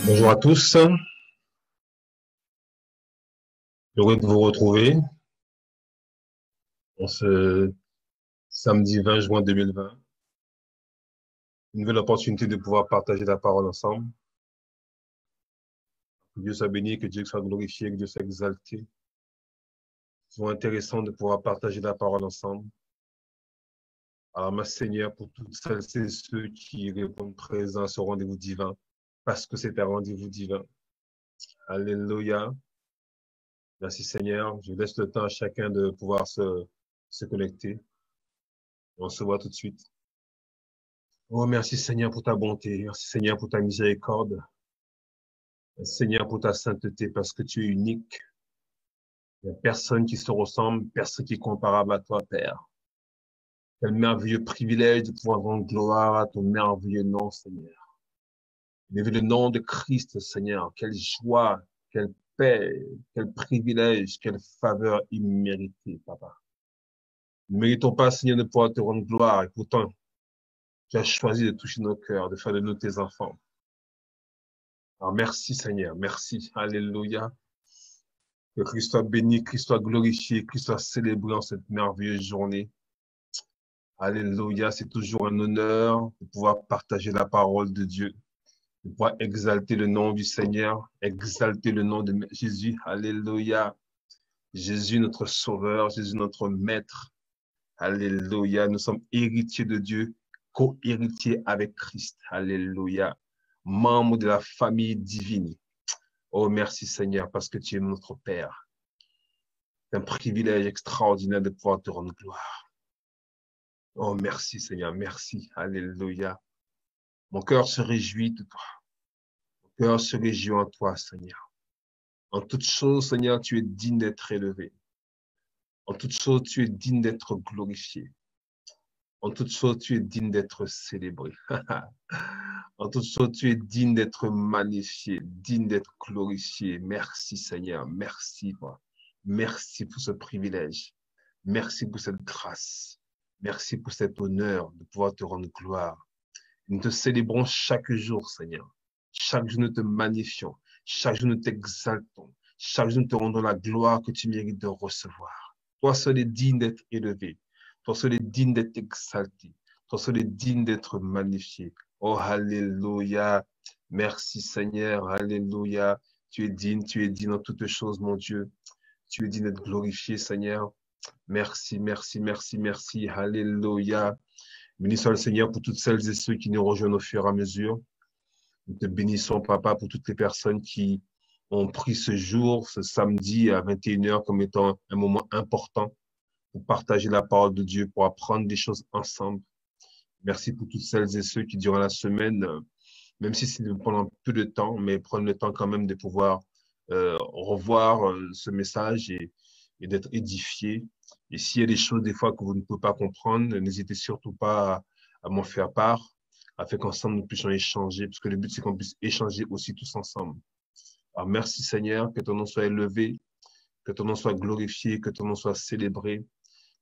Bonjour à tous, heureux de vous retrouver en ce samedi 20 juin 2020. Une nouvelle opportunité de pouvoir partager la parole ensemble. Que Dieu soit béni, que Dieu soit glorifié, que Dieu soit exalté. C'est intéressant de pouvoir partager la parole ensemble. Alors, ma Seigneur, pour toutes celles et ceux qui répondent présents à ce rendez-vous divin, parce que c'est un rendez-vous divin. Alléluia. Merci Seigneur. Je laisse le temps à chacun de pouvoir se connecter. On se voit tout de suite. Oh, merci Seigneur pour ta bonté. Merci Seigneur pour ta miséricorde. Merci Seigneur pour ta sainteté parce que tu es unique. Il n'y a personne qui se ressemble, personne qui est comparable à toi, Père. Quel merveilleux privilège de pouvoir rendre gloire à ton merveilleux nom, Seigneur. Élever le nom de Christ, Seigneur. Quelle joie, quelle paix, quel privilège, quelle faveur imméritée, Papa. Nous ne méritons pas, Seigneur, de pouvoir te rendre gloire. Et pourtant, tu as choisi de toucher nos cœurs, de faire de nous tes enfants. Alors merci Seigneur, merci, alléluia. Que Christ soit béni, Christ soit glorifié, Christ soit célébré en cette merveilleuse journée. Alléluia, c'est toujours un honneur de pouvoir partager la parole de Dieu, de pouvoir exalter le nom du Seigneur, exalter le nom de Jésus. Alléluia. Jésus notre sauveur, Jésus notre maître. Alléluia, nous sommes héritiers de Dieu, co-héritiers avec Christ. Alléluia. Membres de la famille divine. Oh, merci Seigneur, parce que tu es notre Père. C'est un privilège extraordinaire de pouvoir te rendre gloire. Oh, merci Seigneur, merci. Alléluia. Mon cœur se réjouit de toi. Mon cœur se réjouit en toi, Seigneur. En toutes choses, Seigneur, tu es digne d'être élevé. En toutes choses, tu es digne d'être glorifié. En toutes choses, tu es digne d'être célébré. En toutes choses, tu es digne d'être magnifié, digne d'être glorifié. Merci Seigneur, merci toi. Merci pour ce privilège. Merci pour cette grâce. Merci pour cet honneur de pouvoir te rendre gloire. Nous te célébrons chaque jour, Seigneur. Chaque jour, nous te magnifions. Chaque jour, nous t'exaltons. Chaque jour, nous te rendons la gloire que tu mérites de recevoir. Toi seul est digne d'être élevé. Toi seul est digne d'être exalté. Toi seul est digne d'être magnifié. Oh, alléluia. Merci, Seigneur. Alléluia. Tu es digne en toutes choses, mon Dieu. Tu es digne d'être glorifié, Seigneur. Merci, merci, merci, merci. Alléluia. Béni soit le Seigneur pour toutes celles et ceux qui nous rejoignent au fur et à mesure. Nous te bénissons, Papa, pour toutes les personnes qui ont pris ce jour, ce samedi à 21h comme étant un moment important pour partager la parole de Dieu, pour apprendre des choses ensemble. Merci pour toutes celles et ceux qui, durant la semaine, même si c'est pendant peu de temps, mais prennent le temps quand même de pouvoir revoir ce message et d'être édifiés. Et s'il y a des choses des fois que vous ne pouvez pas comprendre, n'hésitez surtout pas à m'en faire part, afin qu'ensemble nous puissions échanger, parce que le but c'est qu'on puisse échanger aussi tous ensemble. Alors merci Seigneur, que ton nom soit élevé, que ton nom soit glorifié, que ton nom soit célébré,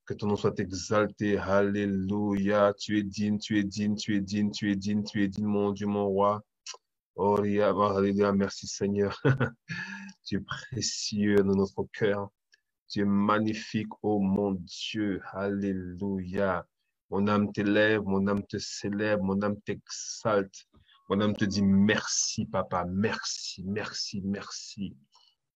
que ton nom soit exalté. Alléluia, tu es digne, tu es digne, tu es digne, tu es digne, tu es digne, mon Dieu, mon roi. Oh, alléluia, merci Seigneur. Tu es précieux dans notre cœur. Tu es magnifique, oh mon Dieu. Alléluia. Mon âme t'élève, mon âme te célèbre, mon âme t'exalte. Mon âme te dit merci, papa. Merci, merci, merci.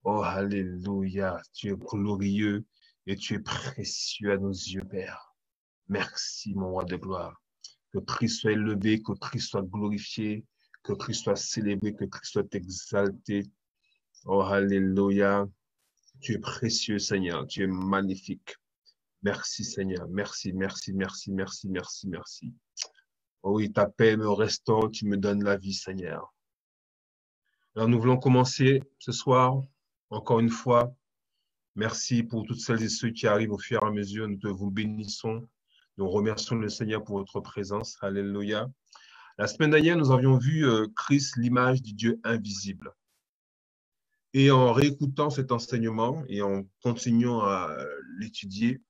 Oh, alléluia. Tu es glorieux et tu es précieux à nos yeux, Père. Merci, mon roi de gloire. Que Christ soit élevé, que Christ soit glorifié, que Christ soit célébré, que Christ soit exalté. Oh, alléluia. Tu es précieux, Seigneur. Tu es magnifique. Merci, Seigneur. Merci, merci, merci, merci, merci, merci. Oh oui, ta paix me restaure, tu me donnes la vie, Seigneur. Alors, nous voulons commencer ce soir, encore une fois. Merci pour toutes celles et ceux qui arrivent au fur et à mesure. Nous te vous bénissons. Nous remercions le Seigneur pour votre présence. Alléluia. La semaine dernière, nous avions vu Christ, l'image du Dieu invisible. Et en réécoutant cet enseignement et en continuant à l'étudier,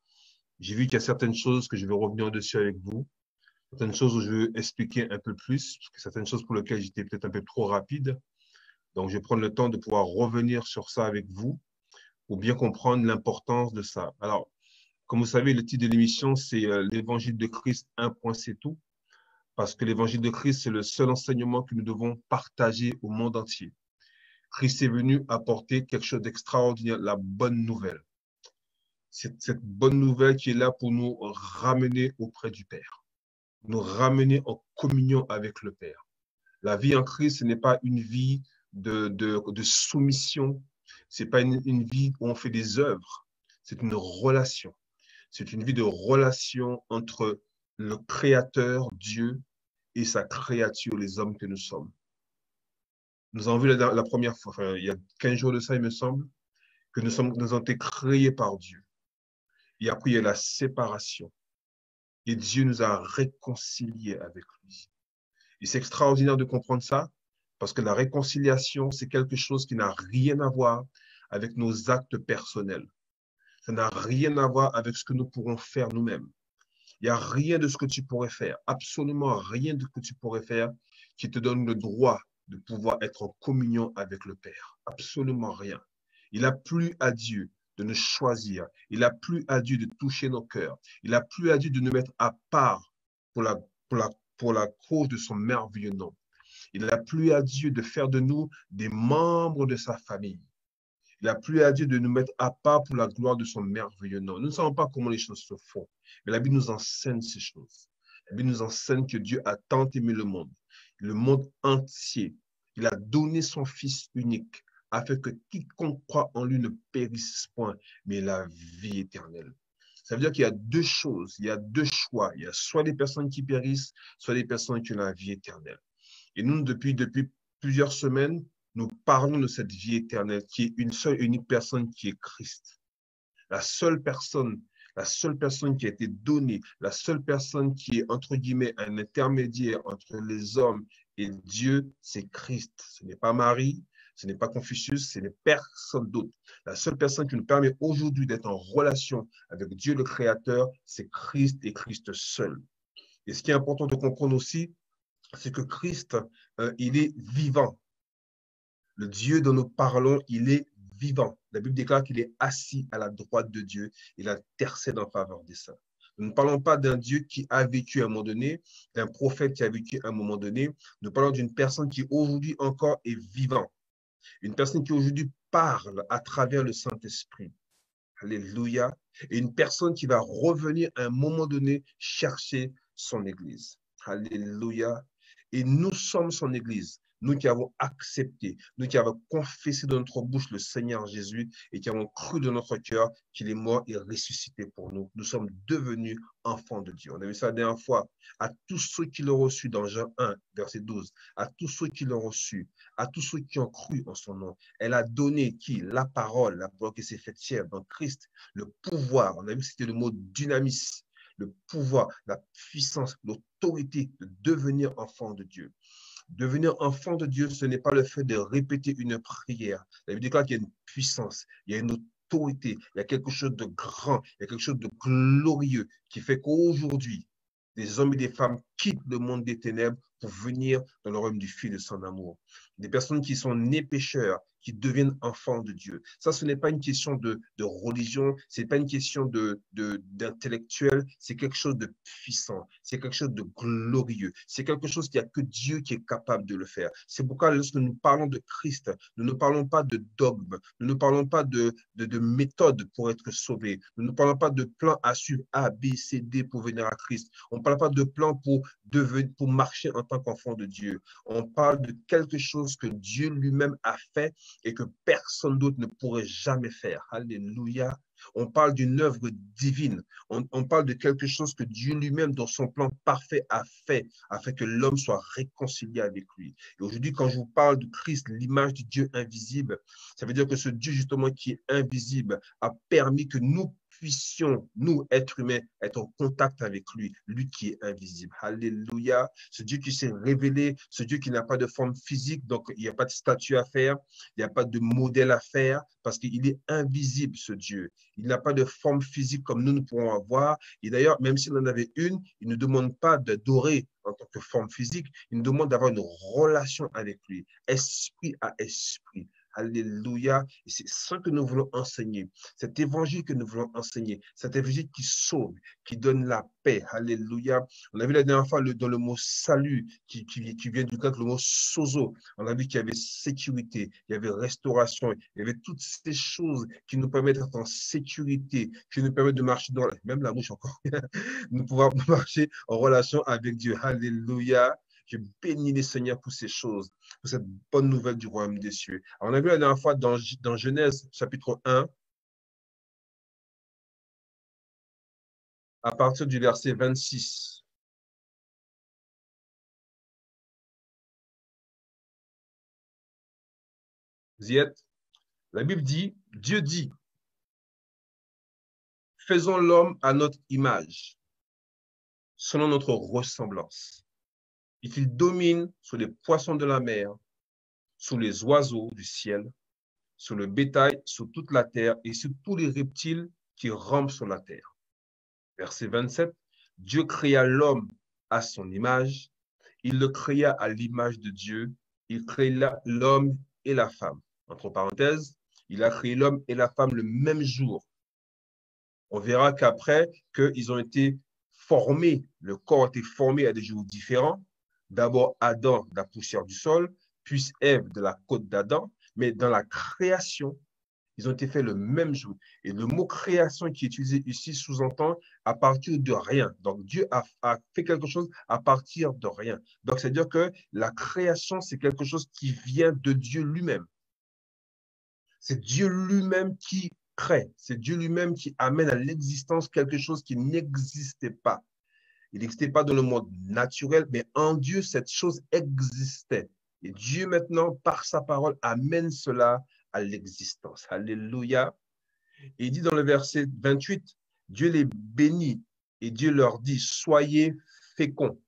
j'ai vu qu'il y a certaines choses que je vais revenir dessus avec vous, certaines choses où je veux expliquer un peu plus, parce que certaines choses pour lesquelles j'étais peut-être un peu trop rapide. Donc, je vais prendre le temps de pouvoir revenir sur ça avec vous pour bien comprendre l'importance de ça. Alors, comme vous savez, le titre de l'émission, c'est l'Évangile de Christ, un point, c'est tout. Parce que l'Évangile de Christ, c'est le seul enseignement que nous devons partager au monde entier. Christ est venu apporter quelque chose d'extraordinaire, la bonne nouvelle. C'est cette bonne nouvelle qui est là pour nous ramener auprès du Père, nous ramener en communion avec le Père. La vie en Christ, ce n'est pas une vie de soumission, ce n'est pas une vie où on fait des œuvres, c'est une relation. C'est une vie de relation entre le Créateur, Dieu, et sa créature, les hommes que nous sommes. Nous avons vu la première fois, enfin, il y a 15 jours de ça, il me semble, que nous avons été créés par Dieu. Et après, il y a la séparation. Et Dieu nous a réconciliés avec lui. Et c'est extraordinaire de comprendre ça, parce que la réconciliation, c'est quelque chose qui n'a rien à voir avec nos actes personnels. Ça n'a rien à voir avec ce que nous pourrons faire nous-mêmes. Il n'y a rien de ce que tu pourrais faire, absolument rien de ce que tu pourrais faire qui te donne le droit de pouvoir être en communion avec le Père. Absolument rien. Il n'a plus à Dieu de nous choisir. Il n'a plus à Dieu de toucher nos cœurs. Il n'a plus à Dieu de nous mettre à part pour la cause de son merveilleux nom. Il n'a plus à Dieu de faire de nous des membres de sa famille. Il n'a plus à Dieu de nous mettre à part pour la gloire de son merveilleux nom. Nous ne savons pas comment les choses se font, mais la Bible nous enseigne ces choses. La Bible nous enseigne que Dieu a tant aimé le monde entier. Il a donné son Fils unique, afin que quiconque croit en lui ne périsse point, mais la vie éternelle. Ça veut dire qu'il y a deux choses, il y a deux choix. Il y a soit des personnes qui périssent, soit des personnes qui ont la vie éternelle. Et nous, depuis plusieurs semaines, nous parlons de cette vie éternelle qui est une seule et unique personne qui est Christ. La seule personne qui a été donnée, la seule personne qui est, entre guillemets, un intermédiaire entre les hommes et Dieu, c'est Christ. Ce n'est pas Marie, ce n'est pas Confucius, ce n'est personne d'autre. La seule personne qui nous permet aujourd'hui d'être en relation avec Dieu le Créateur, c'est Christ et Christ seul. Et ce qui est important de comprendre aussi, c'est que Christ, il est vivant. Le Dieu dont nous parlons, il est vivant. La Bible déclare qu'il est assis à la droite de Dieu. Il intercède en faveur des saints. Nous ne parlons pas d'un Dieu qui a vécu à un moment donné, d'un prophète qui a vécu à un moment donné. Nous parlons d'une personne qui aujourd'hui encore est vivante. Une personne qui aujourd'hui parle à travers le Saint-Esprit. Alléluia. Et une personne qui va revenir à un moment donné chercher son Église. Alléluia. Et nous sommes son Église. Nous qui avons accepté, nous qui avons confessé de notre bouche le Seigneur Jésus et qui avons cru de notre cœur qu'il est mort et ressuscité pour nous. Nous sommes devenus enfants de Dieu. On a vu ça la dernière fois. À tous ceux qui l'ont reçu dans Jean 1, verset 12, à tous ceux qui l'ont reçu, à tous ceux qui ont cru en son nom, elle a donné qui? La parole qui s'est faite chair dans Christ, le pouvoir. On a vu que c'était le mot dynamis, le pouvoir, la puissance, l'autorité de devenir enfant de Dieu. Devenir enfant de Dieu, ce n'est pas le fait de répéter une prière. La Bible déclare qu'il y a une puissance, il y a une autorité, il y a quelque chose de grand, il y a quelque chose de glorieux qui fait qu'aujourd'hui, des hommes et des femmes quittent le monde des ténèbres pour venir dans le royaume du Fils de son amour. Des personnes qui sont nées pécheurs, qui deviennent enfants de Dieu. Ça, ce n'est pas une question de religion, ce n'est pas une question d'intellectuel, c'est quelque chose de puissant, c'est quelque chose de glorieux, c'est quelque chose qu'il n'y a que Dieu qui est capable de le faire. C'est pourquoi lorsque nous parlons de Christ, nous ne parlons pas de dogme, nous ne parlons pas de méthode pour être sauvé, nous ne parlons pas de plan à suivre A, B, C, D pour venir à Christ. On ne parle pas de plan pour marcher en tant qu'enfant de Dieu. On parle de quelque chose que Dieu lui-même a fait et que personne d'autre ne pourrait jamais faire. Alléluia. On parle d'une œuvre divine. On parle de quelque chose que Dieu lui-même, dans son plan parfait, a fait afin que l'homme soit réconcilié avec lui. Et aujourd'hui, quand je vous parle de Christ, l'image du Dieu invisible, ça veut dire que ce Dieu, justement, qui est invisible, a permis que nous puissions, nous, êtres humains, être en contact avec lui, lui qui est invisible. Alléluia. Ce Dieu qui s'est révélé, ce Dieu qui n'a pas de forme physique, donc il n'y a pas de statue à faire, il n'y a pas de modèle à faire, parce qu'il est invisible, ce Dieu. Il n'a pas de forme physique comme nous pourrons avoir. Et d'ailleurs, même s'il en avait une, il ne demande pas d'adorer en tant que forme physique. Il nous demande d'avoir une relation avec lui, esprit à esprit. Alléluia. Et c'est ce que nous voulons enseigner. Cet évangile que nous voulons enseigner. Cet évangile qui sauve, qui donne la paix. Alléluia. On a vu la dernière fois dans le mot salut, qui vient du grec, le mot sozo. On a vu qu'il y avait sécurité, il y avait restauration, il y avait toutes ces choses qui nous permettent d'être en sécurité, qui nous permettent de marcher dans même la bouche encore, nous pouvons marcher en relation avec Dieu. Alléluia. Je bénis les Seigneurs pour ces choses, pour cette bonne nouvelle du royaume des cieux. Alors, on a vu la dernière fois dans Genèse chapitre 1, à partir du verset 26. Vous y êtes? La Bible dit, Dieu dit, faisons l'homme à notre image, selon notre ressemblance, et qu'il domine sur les poissons de la mer, sur les oiseaux du ciel, sur le bétail, sur toute la terre et sur tous les reptiles qui rampent sur la terre. Verset 27, Dieu créa l'homme à son image, il le créa à l'image de Dieu, il créa l'homme et la femme. Entre parenthèses, il a créé l'homme et la femme le même jour. On verra qu'après qu'ils ont été formés, le corps a été formé à des jours différents. D'abord Adam de la poussière du sol, puis Ève de la côte d'Adam, mais dans la création, ils ont été faits le même jour. Et le mot création qui est utilisé ici sous-entend à partir de rien. Donc Dieu a fait quelque chose à partir de rien. Donc c'est-à-dire que la création, c'est quelque chose qui vient de Dieu lui-même. C'est Dieu lui-même qui crée. C'est Dieu lui-même qui amène à l'existence quelque chose qui n'existait pas. Il n'existait pas dans le monde naturel, mais en Dieu, cette chose existait. Et Dieu maintenant, par sa parole, amène cela à l'existence. Alléluia. Et il dit dans le verset 28, Dieu les bénit et Dieu leur dit, soyez féconds,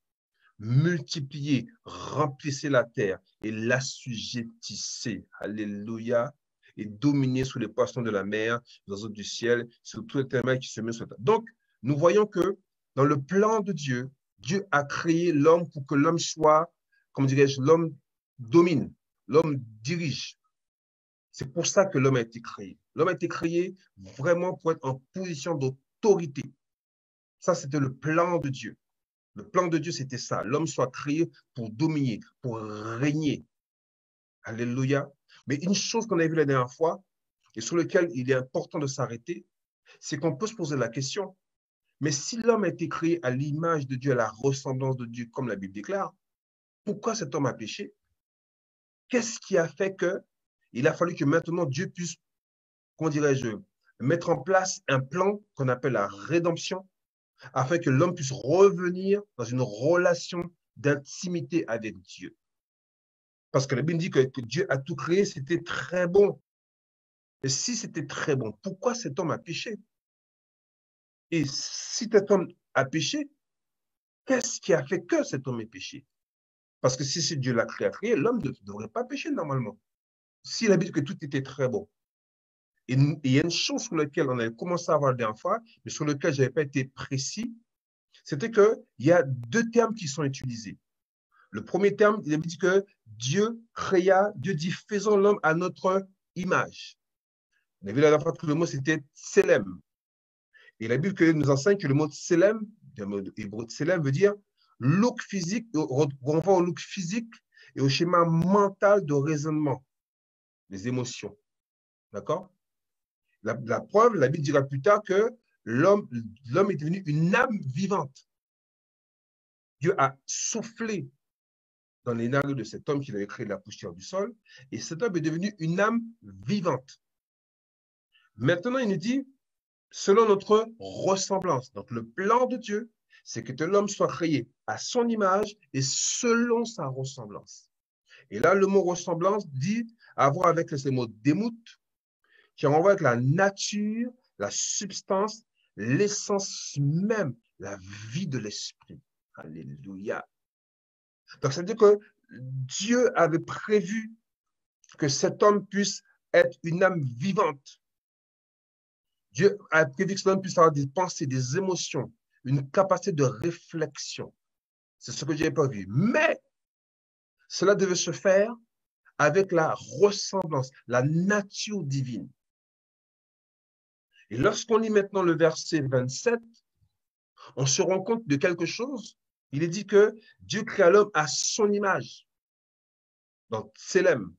multipliez, remplissez la terre et l'assujettissez. Alléluia. Et dominez sur les poissons de la mer, les oiseaux du ciel, sur tous les animaux qui se mettent sur la terre. Donc, nous voyons que dans le plan de Dieu, Dieu a créé l'homme pour que l'homme soit, comment dirais-je, l'homme domine, l'homme dirige. C'est pour ça que l'homme a été créé. L'homme a été créé vraiment pour être en position d'autorité. Ça, c'était le plan de Dieu. Le plan de Dieu, c'était ça. L'homme soit créé pour dominer, pour régner. Alléluia. Mais une chose qu'on a vue la dernière fois, et sur laquelle il est important de s'arrêter, c'est qu'on peut se poser la question, mais si l'homme a été créé à l'image de Dieu, à la ressemblance de Dieu, comme la Bible déclare, pourquoi cet homme a péché? Qu'est-ce qui a fait qu'il a fallu que maintenant Dieu puisse, comment dirais-je, mettre en place un plan qu'on appelle la rédemption, afin que l'homme puisse revenir dans une relation d'intimité avec Dieu. Parce que la Bible dit que Dieu a tout créé, c'était très bon. Et si c'était très bon, pourquoi cet homme a péché? Et si cet homme a péché, qu'est-ce qui a fait que cet homme ait péché? Parce que si Dieu l'a créé, l'homme ne devrait pas pécher normalement. S'il a dit que tout était très bon. Et il y a une chose sur laquelle on avait commencé à voir la dernière fois, mais sur laquelle je n'avais pas été précis, c'était qu'il y a deux termes qui sont utilisés. Le premier terme, il dit que Dieu créa, Dieu dit faisons l'homme à notre image. On a vu la dernière fois que le mot c'était Tselem. Et la Bible nous enseigne que le mot Tselem, le mot hébreu Tselem veut dire look physique, renvoie au look physique et au schéma mental de raisonnement, les émotions. D'accord? La preuve, la Bible dira plus tard que l'homme est devenu une âme vivante. Dieu a soufflé dans les narines de cet homme qu'il avait créé de la poussière du sol, et cet homme est devenu une âme vivante. Maintenant, il nous dit, selon notre ressemblance. Donc, le plan de Dieu, c'est que l'homme soit créé à son image et selon sa ressemblance. Et là, le mot ressemblance dit avoir avec ces mots démoute, qui renvoie avec la nature, la substance, l'essence même, la vie de l'esprit. Alléluia. Donc, ça veut dire que Dieu avait prévu que cet homme puisse être une âme vivante. Dieu a prévu que cet homme puisse avoir des pensées, des émotions, une capacité de réflexion. C'est ce que Dieu n'a pas vu. Mais cela devait se faire avec la ressemblance, la nature divine. Et lorsqu'on lit maintenant le verset 27, on se rend compte de quelque chose. Il est dit que Dieu créa l'homme à son image. Donc, Tselem.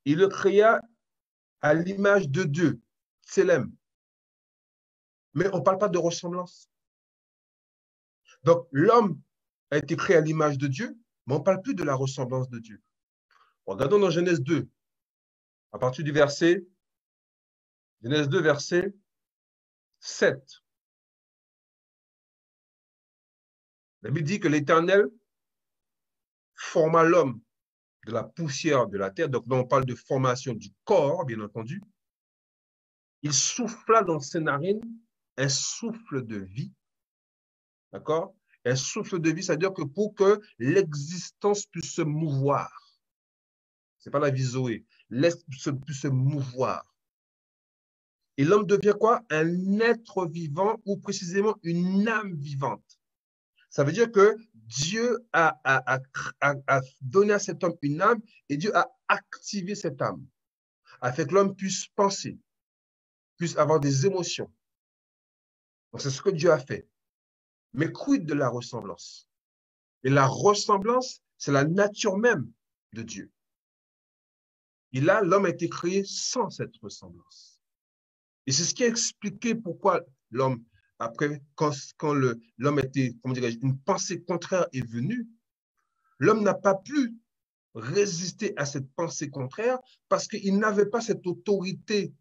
Il le créa à l'image de Dieu. Tselem. Mais on ne parle pas de ressemblance. Donc, l'homme a été créé à l'image de Dieu, mais on ne parle plus de la ressemblance de Dieu. Regardons dans Genèse 2, à partir du verset, Genèse 2, verset 7. La Bible dit que l'Éternel forma l'homme de la poussière de la terre. Donc, là, on parle de formation du corps, bien entendu. Il souffla dans ses narines un souffle de vie. D'accord? Un souffle de vie, c'est-à-dire que pour que l'existence puisse se mouvoir, ce n'est pas la vie Zoé, puisse se mouvoir. Et l'homme devient quoi? Un être vivant ou précisément une âme vivante. Ça veut dire que Dieu a donné à cet homme une âme et Dieu a activé cette âme afin que l'homme puisse penser, puisse avoir des émotions. Donc, c'est ce que Dieu a fait. Mais quid de la ressemblance? Et la ressemblance, c'est la nature même de Dieu. Et là, l'homme a été créé sans cette ressemblance. Et c'est ce qui a expliqué pourquoi l'homme, après, quand l'homme était, comment dirais-je, une pensée contraire est venue, l'homme n'a pas pu résister à cette pensée contraire parce qu'il n'avait pas cette autorité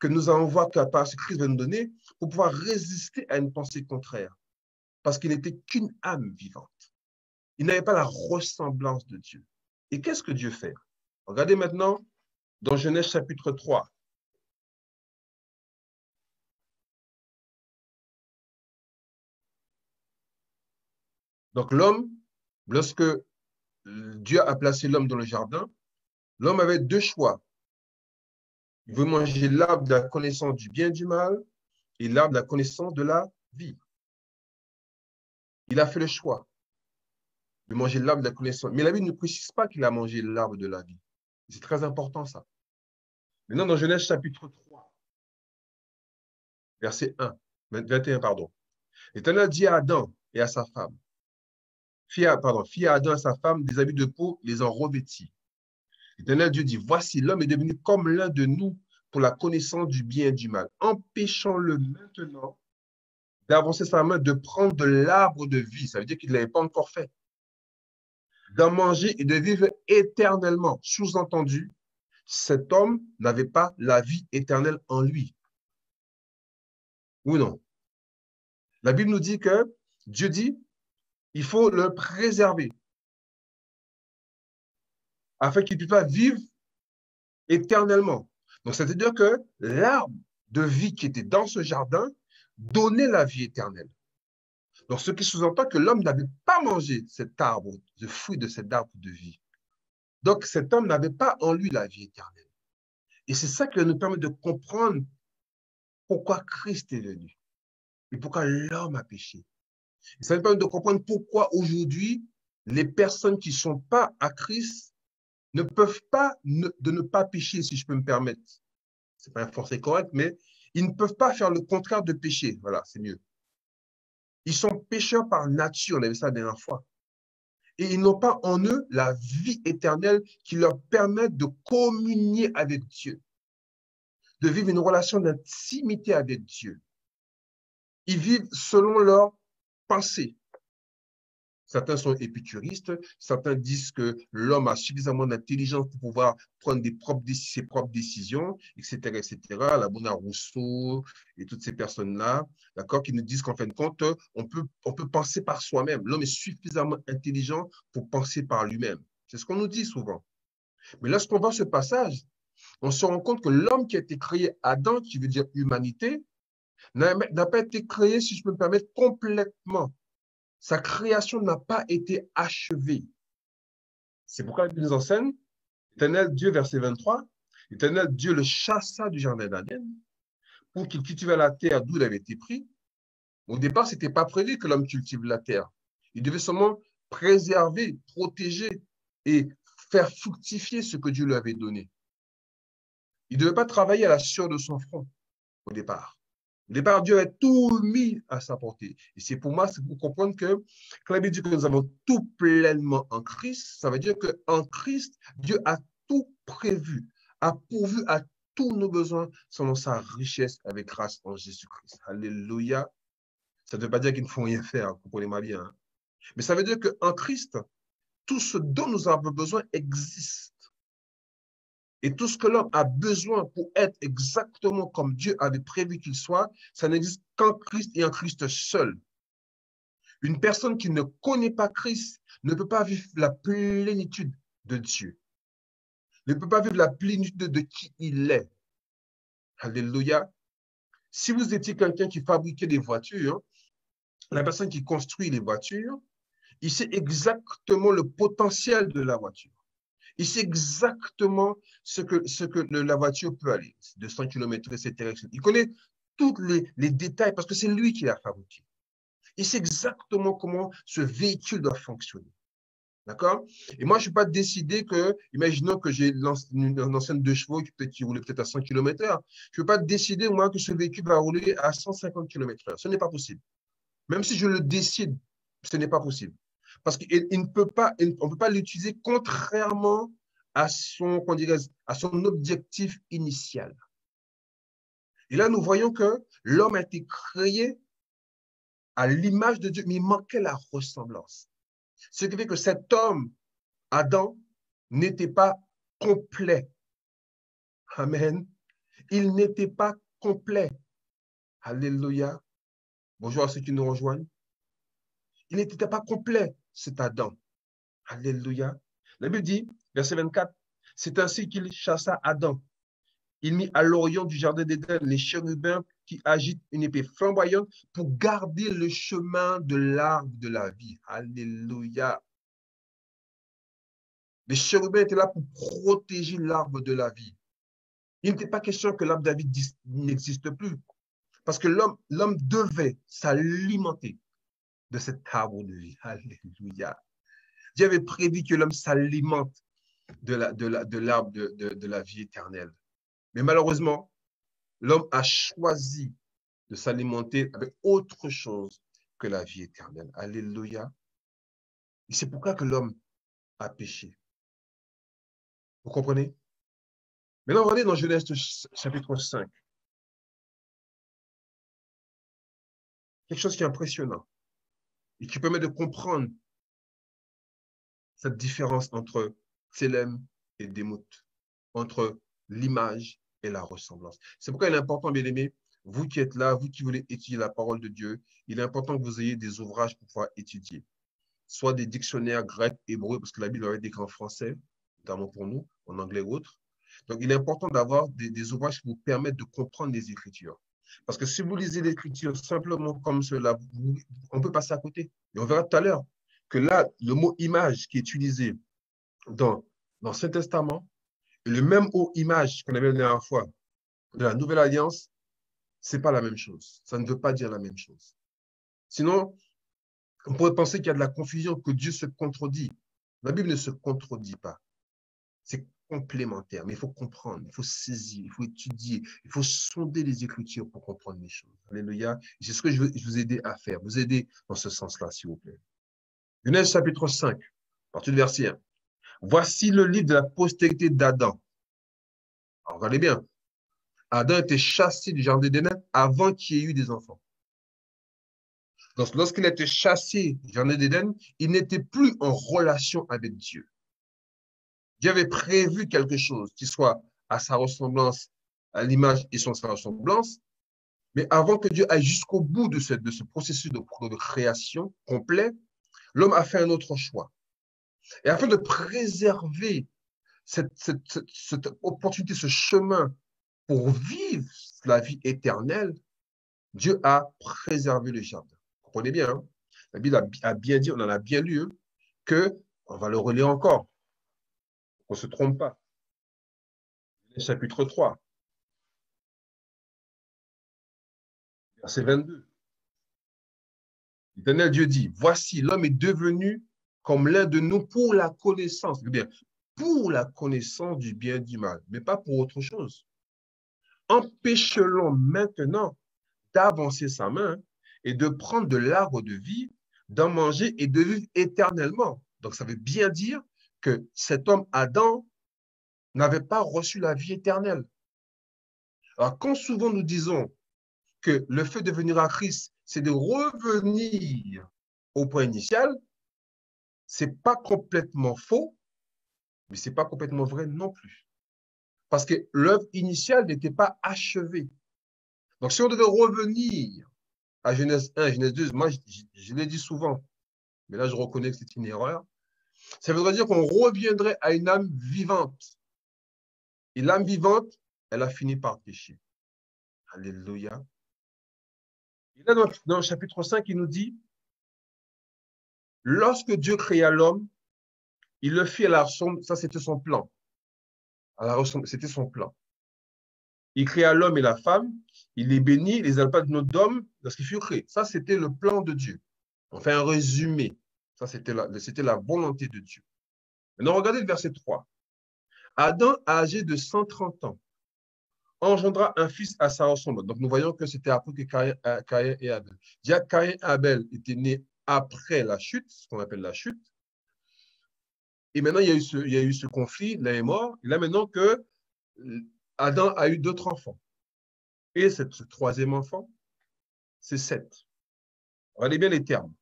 que nous allons voir que par ce Christ va nous donner pour pouvoir résister à une pensée contraire. Parce qu'il n'était qu'une âme vivante. Il n'avait pas la ressemblance de Dieu. Et qu'est-ce que Dieu fait? Regardez maintenant dans Genèse chapitre 3. Donc l'homme, lorsque Dieu a placé l'homme dans le jardin, l'homme avait deux choix. Il veut manger l'arbre de la connaissance du bien et du mal et l'arbre de la connaissance de la vie. Il a fait le choix de manger l'arbre de la connaissance. Mais la Bible ne précise pas qu'il a mangé l'arbre de la vie. C'est très important ça. Maintenant, dans Genèse chapitre 3, verset 1, 21, pardon. L'Éternel dit à Adam et à sa femme, fit à Adam et à sa femme des habits de peau, les en revêtit. L'Éternel Dieu dit, voici l'homme est devenu comme l'un de nous pour la connaissance du bien et du mal. Empêchons-le maintenant d'avancer sa main, de prendre de l'arbre de vie. Ça veut dire qu'il ne l'avait pas encore fait. D'en manger et de vivre éternellement. Sous-entendu, cet homme n'avait pas la vie éternelle en lui. Ou non? La Bible nous dit que Dieu dit, il faut le préserver afin qu'il ne puisse pas vivre éternellement. Donc, c'est-à-dire que l'arbre de vie qui était dans ce jardin donnait la vie éternelle. Donc, ce qui sous-entend que l'homme n'avait pas mangé cet arbre, le fruit de cet arbre de vie. Donc, cet homme n'avait pas en lui la vie éternelle. Et c'est ça qui nous permet de comprendre pourquoi Christ est venu et pourquoi l'homme a péché. Et ça nous permet de comprendre pourquoi aujourd'hui, les personnes qui ne sont pas à Christ ne peuvent pas ne pas pécher, si je peux me permettre. Ce n'est pas un forcé correct, mais ils ne peuvent pas faire le contraire de pécher. Voilà, c'est mieux. Ils sont pécheurs par nature, on avait ça la dernière fois. Et ils n'ont pas en eux la vie éternelle qui leur permet de communier avec Dieu, de vivre une relation d'intimité avec Dieu. Ils vivent selon leurs pensées. Certains sont épicuristes, certains disent que l'homme a suffisamment d'intelligence pour pouvoir prendre ses propres décisions, etc., etc. La Bouna Rousseau et toutes ces personnes-là, d'accord, qui nous disent qu'en fin de compte, on peut penser par soi-même. L'homme est suffisamment intelligent pour penser par lui-même. C'est ce qu'on nous dit souvent. Mais lorsqu'on voit ce passage, on se rend compte que l'homme qui a été créé, Adam, qui veut dire humanité, n'a pas été créé, si je peux me permettre, complètement. Sa création n'a pas été achevée. C'est pourquoi la Bible nous enseigne, l'Éternel Dieu, verset 23, l'Éternel Dieu le chassa du jardin d'Éden pour qu'il cultive la terre d'où il avait été pris. Au départ, ce n'était pas prévu que l'homme cultive la terre. Il devait seulement préserver, protéger et faire fructifier ce que Dieu lui avait donné. Il ne devait pas travailler à la sueur de son front au départ. Au départ, Dieu a tout mis à sa portée. Et c'est pour moi, c'est pour comprendre que quand la Bible dit que nous avons tout pleinement en Christ, ça veut dire qu'en Christ, Dieu a tout prévu, a pourvu à tous nos besoins selon sa richesse avec grâce en Jésus-Christ. Alléluia. Ça ne veut pas dire qu'il ne faut rien faire, comprenez-moi bien. Hein. Mais ça veut dire qu'en Christ, tout ce dont nous avons besoin existe. Et tout ce que l'homme a besoin pour être exactement comme Dieu avait prévu qu'il soit, ça n'existe qu'en Christ et en Christ seul. Une personne qui ne connaît pas Christ ne peut pas vivre la plénitude de Dieu. Ne peut pas vivre la plénitude de qui il est. Alléluia. Si vous étiez quelqu'un qui fabriquait des voitures, la personne qui construit les voitures, il sait exactement le potentiel de la voiture. Il sait exactement ce que la voiture peut aller. 200 km, etc. Il connaît tous les détails parce que c'est lui qui l'a fabriqué. Il sait exactement comment ce véhicule doit fonctionner. D'accord? Et moi, je ne suis pas décidé que, imaginons que j'ai une ancienne 2 chevaux qui roulait peut-être à 100 km/h. Je ne peux pas décider, moi, que ce véhicule va rouler à 150 km/h. Ce n'est pas possible. Même si je le décide, ce n'est pas possible. Parce qu'on ne peut pas l'utiliser contrairement à son objectif initial. Et là, nous voyons que l'homme a été créé à l'image de Dieu, mais il manquait la ressemblance. Ce qui fait que cet homme, Adam, n'était pas complet. Amen. Il n'était pas complet. Alléluia. Bonjour à ceux qui nous rejoignent. Il n'était pas complet, cet Adam. Alléluia. La Bible dit, verset 24, c'est ainsi qu'il chassa Adam. Il mit à l'orient du jardin d'Éden les chérubins qui agitent une épée flamboyante pour garder le chemin de l'arbre de la vie. Alléluia. Les chérubins étaient là pour protéger l'arbre de la vie. Il n'était pas question que l'arbre de la vie n'existe plus. Parce que l'homme devait s'alimenter de cet arbre de vie. Alléluia. Dieu avait prévu que l'homme s'alimente de l'arbre de la vie éternelle. Mais malheureusement, l'homme a choisi de s'alimenter avec autre chose que la vie éternelle. Alléluia. Et c'est pourquoi que l'homme a péché. Vous comprenez? Maintenant, regardez dans Genèse chapitre 5. Quelque chose qui est impressionnant et qui permet de comprendre cette différence entre Tselem et Demout, entre l'image et la ressemblance. C'est pourquoi il est important, bien aimé, vous qui êtes là, vous qui voulez étudier la parole de Dieu, il est important que vous ayez des ouvrages pour pouvoir étudier. Soit des dictionnaires grecs, hébreux, parce que la Bible aurait été en français, notamment pour nous, en anglais ou autre. Donc, il est important d'avoir des ouvrages qui vous permettent de comprendre les Écritures. Parce que si vous lisez l'Écriture simplement comme cela, on peut passer à côté. Et on verra tout à l'heure que là, le mot image qui est utilisé dans l'Ancien Testament et le même mot image qu'on avait la dernière fois de la Nouvelle Alliance, ce n'est pas la même chose. Ça ne veut pas dire la même chose. Sinon, on pourrait penser qu'il y a de la confusion, que Dieu se contredit. La Bible ne se contredit pas. C'est complémentaire, mais il faut comprendre, il faut saisir, il faut étudier, il faut sonder les Écritures pour comprendre les choses. Alléluia. C'est ce que je veux vous aider à faire, vous aider dans ce sens-là, s'il vous plaît. Genèse chapitre 5, à partir du verset 1. Voici le livre de la postérité d'Adam. Alors, regardez bien. Adam était chassé du jardin d'Éden avant qu'il y ait eu des enfants. Donc, lorsqu'il a été chassé du jardin d'Éden, il n'était plus en relation avec Dieu. Dieu avait prévu quelque chose qui soit à sa ressemblance, à l'image et son sa ressemblance, mais avant que Dieu aille jusqu'au bout de ce processus de création complet, l'homme a fait un autre choix. Et afin de préserver cette opportunité, ce chemin pour vivre la vie éternelle, Dieu a préservé le jardin. Vous comprenez bien, hein? La Bible a bien dit, on en a bien lu, hein, que, on va le relire encore, qu'on ne se trompe pas. Chapitre 3, verset 22. L'Éternel Dieu dit, voici, l'homme est devenu comme l'un de nous pour la connaissance. Eh bien, pour la connaissance du bien et du mal, mais pas pour autre chose. Empêche-le maintenant d'avancer sa main et de prendre de l'arbre de vie, d'en manger et de vivre éternellement. Donc, ça veut bien dire que cet homme, Adam, n'avait pas reçu la vie éternelle. Alors, quand souvent nous disons que le fait de venir à Christ, c'est de revenir au point initial, c'est pas complètement faux, mais c'est pas complètement vrai non plus. Parce que l'œuvre initiale n'était pas achevée. Donc, si on devait revenir à Genèse 1, Genèse 2, moi, je l'ai dit souvent, mais là, je reconnais que c'est une erreur. Ça voudrait dire qu'on reviendrait à une âme vivante. Et l'âme vivante, elle a fini par pécher. Alléluia. Et là, dans le chapitre 5, il nous dit, lorsque Dieu créa l'homme, il le fit à la ressemblance, ça c'était son plan. C'était son plan. Il créa l'homme et la femme, il les bénit, il les appela de nom d'homme lorsqu'il fut créé. Ça, c'était le plan de Dieu. On fait un résumé. Ça, c'était la volonté de Dieu. Maintenant, regardez le verset 3. Adam, âgé de 130 ans, engendra un fils à sa ressemblance. Donc, nous voyons que c'était après que Caïn et Abel. Déjà, Caïn et Abel étaient nés après la chute, ce qu'on appelle la chute. Et maintenant, il y a eu ce conflit, l'un est mort. Et là, maintenant que Adam a eu d'autres enfants. Et ce troisième enfant, c'est Seth. Regardez bien les termes.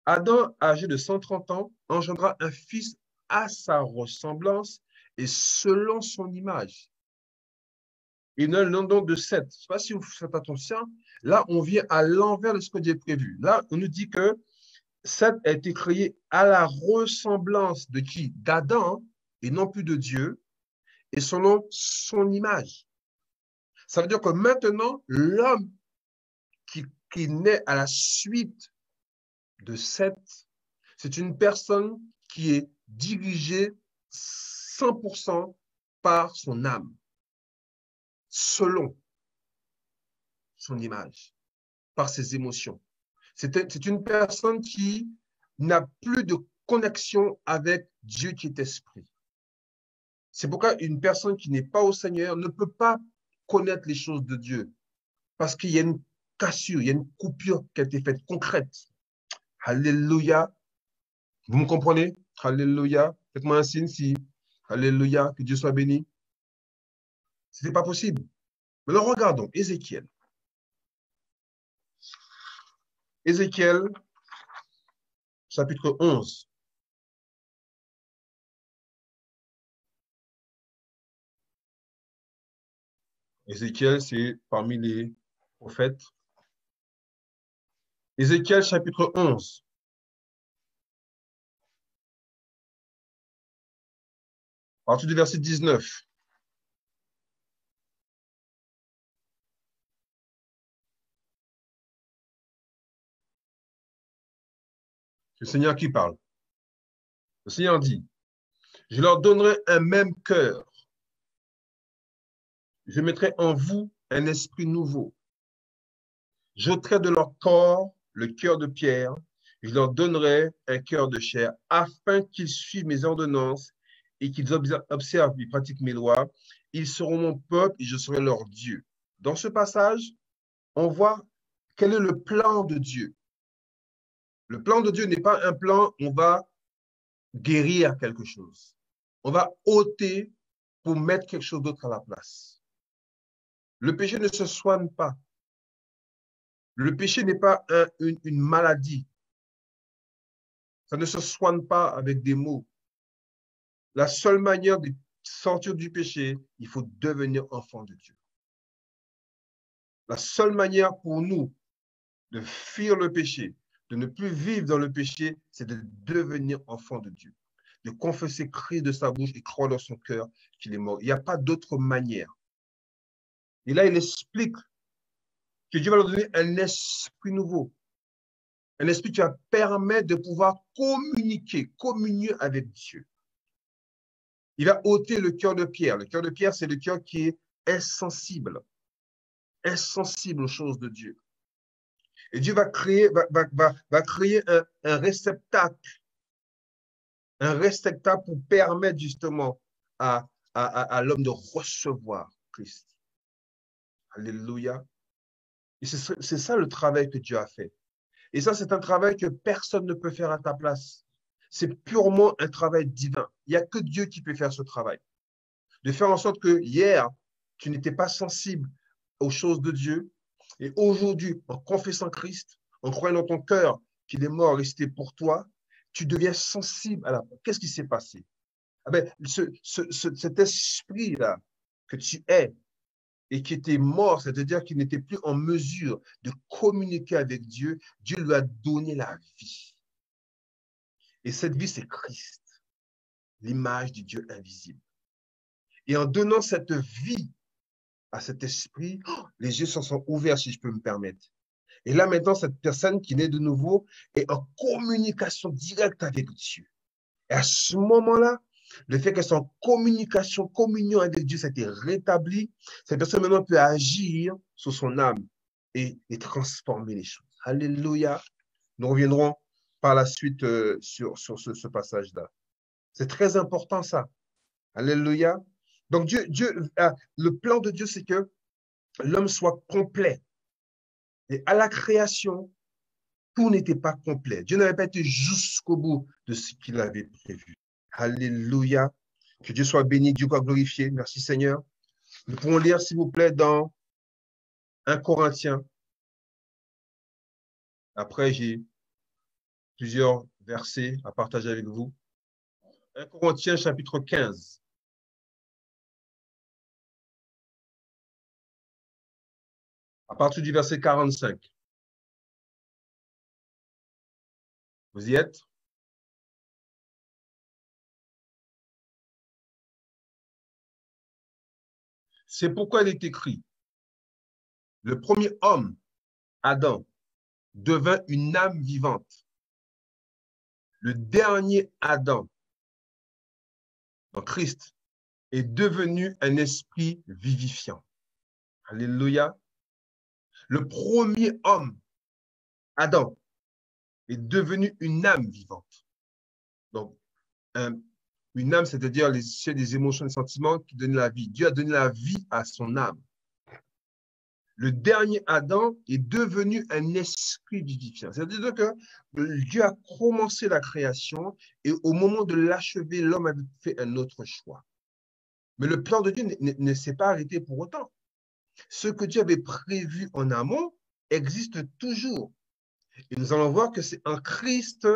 Adam, âgé de 130 ans, engendra un fils à sa ressemblance et selon son image. Il donne le nom donc de Seth. Je ne sais pas si vous faites attention. Là, on vient à l'envers de ce que Dieu a prévu. Là, on nous dit que Seth a été créé à la ressemblance de qui? D'Adam et non plus de Dieu, et selon son image. Ça veut dire que maintenant, l'homme qui naît à la suite de Seth, c'est une personne qui est dirigée 100% par son âme, selon son image, par ses émotions. C'est une personne qui n'a plus de connexion avec Dieu qui est esprit. C'est pourquoi une personne qui n'est pas au Seigneur ne peut pas connaître les choses de Dieu, parce qu'il y a une cassure, il y a une coupure qui a été faite concrète. Alléluia. Vous me comprenez? Alléluia. Faites-moi un signe si. Alléluia. Que Dieu soit béni. Ce n'était pas possible. Maintenant, regardons Ézéchiel. Ézéchiel, chapitre 11. Ézéchiel, c'est parmi les prophètes. Ézéchiel, chapitre 11. À partir du verset 19. C'est le Seigneur qui parle. Le Seigneur dit, je leur donnerai un même cœur. Je mettrai en vous un esprit nouveau. J'ôterai de leur corps le cœur de pierre. Je leur donnerai un cœur de chair afin qu'ils suivent mes ordonnances et qu'ils observent et pratiquent mes lois. Ils seront mon peuple et je serai leur Dieu. Dans ce passage, on voit quel est le plan de Dieu. Le plan de Dieu n'est pas un plan, on va guérir quelque chose. On va ôter pour mettre quelque chose d'autre à la place. Le péché ne se soigne pas. Le péché n'est pas une maladie. Ça ne se soigne pas avec des mots. La seule manière de sortir du péché, il faut devenir enfant de Dieu. La seule manière pour nous de fuir le péché, de ne plus vivre dans le péché, c'est de devenir enfant de Dieu. De confesser Christ de sa bouche et croire dans son cœur qu'il est mort. Il n'y a pas d'autre manière. Et là, il explique que Dieu va leur donner un esprit nouveau. Un esprit qui va permettre de pouvoir communier avec Dieu. Il va ôter le cœur de pierre. Le cœur de pierre, c'est le cœur qui est insensible aux choses de Dieu. Et Dieu va créer, va créer un réceptacle pour permettre justement à l'homme de recevoir Christ. Alléluia. Et c'est ça le travail que Dieu a fait. Et ça, c'est un travail que personne ne peut faire à ta place. C'est purement un travail divin. Il n'y a que Dieu qui peut faire ce travail. De faire en sorte que hier, tu n'étais pas sensible aux choses de Dieu. Et aujourd'hui, en confessant Christ, en croyant dans ton cœur qu'il est mort et c'était pour toi, tu deviens sensible à la... Qu'est-ce qui s'est passé? Ah ben, cet esprit-là que tu es et qui était mort, c'est-à-dire qu'il n'était plus en mesure de communiquer avec Dieu, Dieu lui a donné la vie. Et cette vie, c'est Christ, l'image du Dieu invisible. Et en donnant cette vie à cet esprit, les yeux s'en sont ouverts, si je peux me permettre. Et là, maintenant, cette personne qui naît de nouveau est en communication directe avec Dieu. Et à ce moment-là, le fait qu'elle soit en communication, communion avec Dieu, ça a été rétabli. Cette personne maintenant peut agir sur son âme et transformer les choses. Alléluia. Nous reviendrons par la suite sur ce passage-là. C'est très important ça. Alléluia. Donc le plan de Dieu, c'est que l'homme soit complet. Et à la création, tout n'était pas complet. Dieu n'avait pas été jusqu'au bout de ce qu'il avait prévu. Alléluia. Que Dieu soit béni, Dieu soit glorifié. Merci Seigneur. Nous pouvons lire, s'il vous plaît, dans 1 Corinthiens. Après, j'ai plusieurs versets à partager avec vous. 1 Corinthiens, chapitre 15. À partir du verset 45. Vous y êtes? C'est pourquoi il est écrit, le premier homme, Adam, devint une âme vivante. Le dernier Adam, en Christ, est devenu un esprit vivifiant. Alléluia. Le premier homme, Adam, est devenu une âme vivante. Donc, une âme, c'est-à-dire des émotions, des sentiments qui donnent la vie. Dieu a donné la vie à son âme. Le dernier Adam est devenu un esprit vivifiant. C'est-à-dire que Dieu a commencé la création et au moment de l'achever, l'homme avait fait un autre choix. Mais le plan de Dieu ne s'est pas arrêté pour autant. Ce que Dieu avait prévu en amont existe toujours. Et nous allons voir que c'est en Christ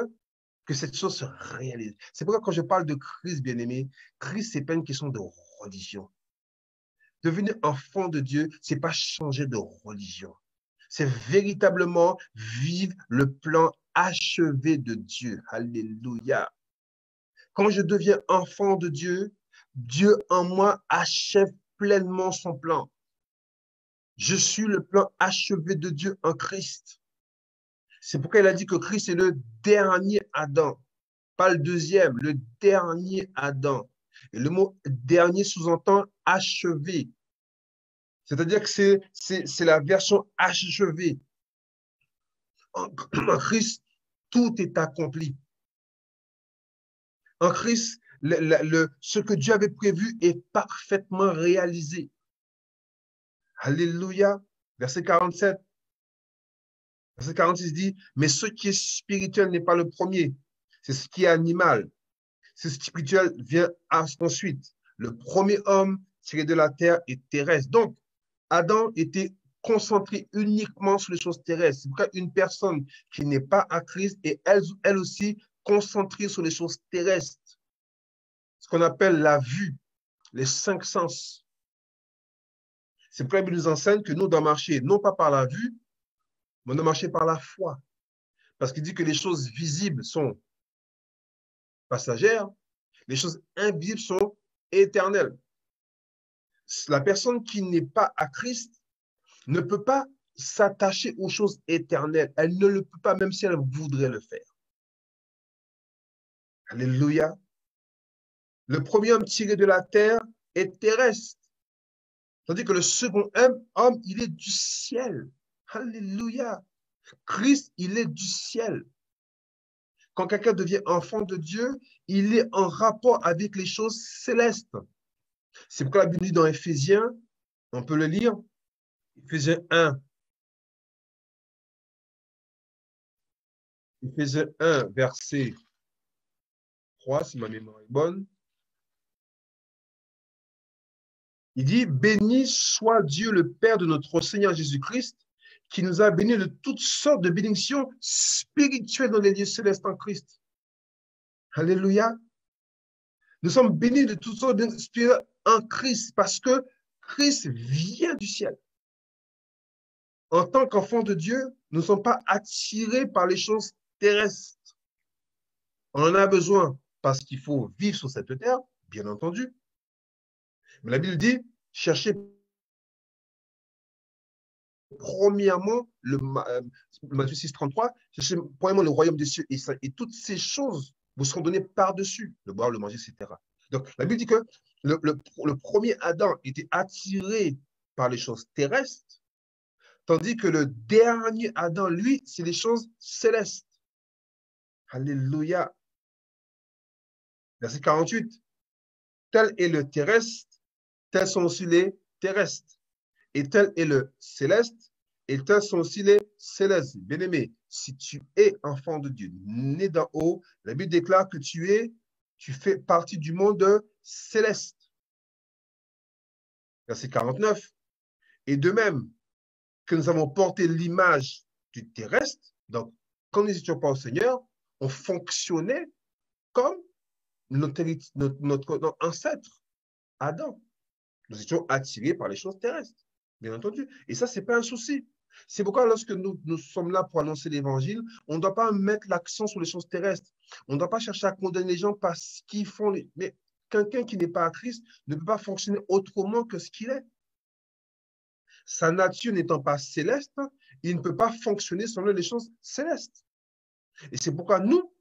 que cette chose se réalise. C'est pourquoi quand je parle de Christ, bien-aimé, Christ, ce n'est pas une question de religion. Devenir enfant de Dieu, ce n'est pas changer de religion. C'est véritablement vivre le plan achevé de Dieu. Alléluia. Quand je deviens enfant de Dieu, Dieu en moi achève pleinement son plan. Je suis le plan achevé de Dieu en Christ. C'est pourquoi il a dit que Christ est le dernier Adam, pas le deuxième, le dernier Adam. Et le mot dernier sous-entend achevé. C'est-à-dire que c'est la version achevée. En Christ, tout est accompli. En Christ, ce que Dieu avait prévu est parfaitement réalisé. Alléluia. Verset 47. Verset 46 dit, mais ce qui est spirituel n'est pas le premier, c'est ce qui est animal. Ce spirituel vient ensuite. Le premier homme tiré de la terre est terrestre. Donc, Adam était concentré uniquement sur les choses terrestres. C'est pourquoi une personne qui n'est pas à Christ est elle aussi concentrée sur les choses terrestres. Ce qu'on appelle la vue, les 5 sens. C'est pourquoi il nous enseigne que nous devons marcher non pas par la vue, mais on doit marcher par la foi. Parce qu'il dit que les choses visibles sont passagères, les choses invisibles sont éternelles. La personne qui n'est pas à Christ ne peut pas s'attacher aux choses éternelles. Elle ne le peut pas, même si elle voudrait le faire. Alléluia. Le premier homme tiré de la terre est terrestre. Tandis que le second homme, il est du ciel. Alléluia. Christ, il est du ciel. Quand quelqu'un devient enfant de Dieu, il est en rapport avec les choses célestes. C'est pourquoi la Bible dit dans Éphésiens, on peut le lire, Éphésiens 1, verset 3, si ma mémoire est bonne. Il dit, béni soit Dieu le Père de notre Seigneur Jésus-Christ, qui nous a bénis de toutes sortes de bénédictions spirituelles dans les lieux célestes en Christ. Alléluia. Nous sommes bénis de toutes sortes de bénédictions spirituelles en Christ parce que Christ vient du ciel. En tant qu'enfants de Dieu, nous ne sommes pas attirés par les choses terrestres. On en a besoin parce qu'il faut vivre sur cette terre, bien entendu. Mais la Bible dit, cherchez premièrement, Matthieu 6, 33, cherchez premièrement le royaume des cieux et toutes ces choses vous seront données par-dessus, le boire, le manger, etc. Donc, la Bible dit que le premier Adam était attiré par les choses terrestres, tandis que le dernier Adam, lui, c'est les choses célestes. Alléluia. Verset 48. Tel est le terrestre, tels sont aussi les terrestres. Et tel est le céleste, et tels sont aussi les célestes. Bien-aimé, si tu es enfant de Dieu, né d'en haut, la Bible déclare que tu fais partie du monde céleste. Verset 49. Et de même que nous avons porté l'image du terrestre, donc quand nous n'étions pas au Seigneur, on fonctionnait comme notre ancêtre, Adam. Nous étions attirés par les choses terrestres, bien entendu. Et ça, ce n'est pas un souci. C'est pourquoi lorsque nous sommes là pour annoncer l'évangile, on ne doit pas mettre l'accent sur les choses terrestres. On ne doit pas chercher à condamner les gens parce qu'ils font... Mais quelqu'un qui n'est pas à Christ ne peut pas fonctionner autrement que ce qu'il est. Sa nature n'étant pas céleste, il ne peut pas fonctionner selon les choses célestes. Et c'est pourquoi nous,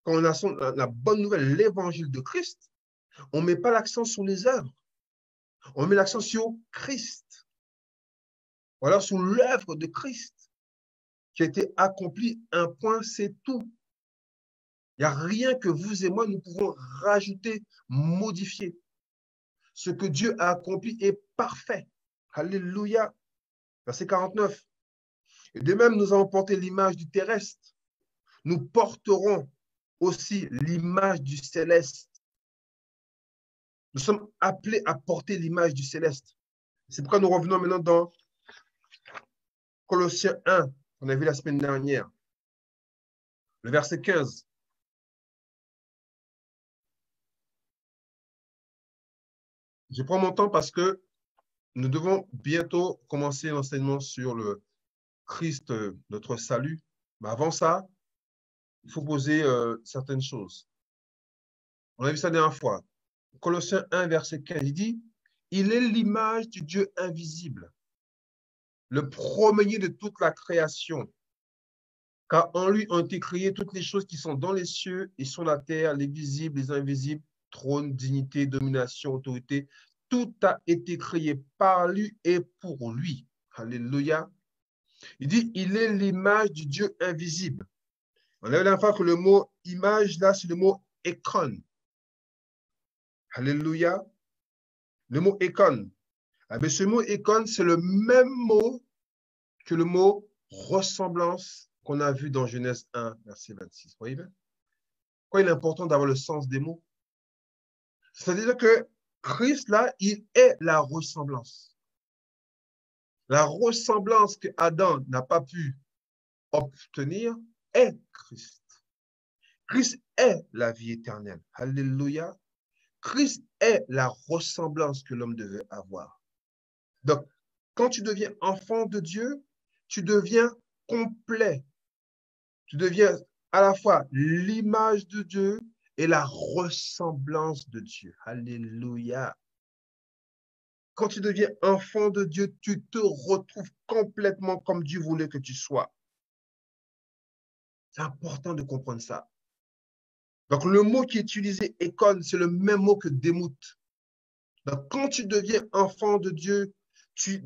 quand on a la bonne nouvelle, l'évangile de Christ, on ne met pas l'accent sur les œuvres. On met l'accent sur Christ. Voilà, sur l'œuvre de Christ qui a été accomplie, un point, c'est tout. Il n'y a rien que vous et moi, nous pouvons rajouter, modifier. Ce que Dieu a accompli est parfait. Alléluia. Verset 49. Et de même, nous avons porté l'image du terrestre. Nous porterons aussi l'image du céleste. Nous sommes appelés à porter l'image du céleste. C'est pourquoi nous revenons maintenant dans Colossiens 1, qu'on a vu la semaine dernière. Le verset 15. Je prends mon temps parce que nous devons bientôt commencer l'enseignement sur le Christ, notre salut. Mais avant ça, il faut poser certaines choses. On a vu ça la dernière fois. Colossiens 1, verset 15, il dit, « Il est l'image du Dieu invisible, le premier de toute la création, car en lui ont été créées toutes les choses qui sont dans les cieux et sur la terre, les visibles, les invisibles, trône, dignité, domination, autorité. Tout a été créé par lui et pour lui. » Alléluia. Il dit, il est l'image du Dieu invisible. On a vu la fois que le mot image, là, c'est le mot ekon. Alléluia. Le mot ekon. Ah, mais ce mot ekon, c'est le même mot que le mot ressemblance qu'on a vu dans Genèse 1, verset 26. Vous voyez bien? Pourquoi il est important d'avoir le sens des mots? C'est-à-dire que Christ, là, il est la ressemblance. La ressemblance que Adam n'a pas pu obtenir est Christ. Christ est la vie éternelle. Alléluia. Christ est la ressemblance que l'homme devait avoir. Donc, quand tu deviens enfant de Dieu, tu deviens complet. Tu deviens à la fois l'image de Dieu et la ressemblance de Dieu. Alléluia. Quand tu deviens enfant de Dieu, tu te retrouves complètement comme Dieu voulait que tu sois. C'est important de comprendre ça. Donc, le mot qui est utilisé, école, c'est le même mot que démoute. Donc, quand tu deviens enfant de Dieu, Tu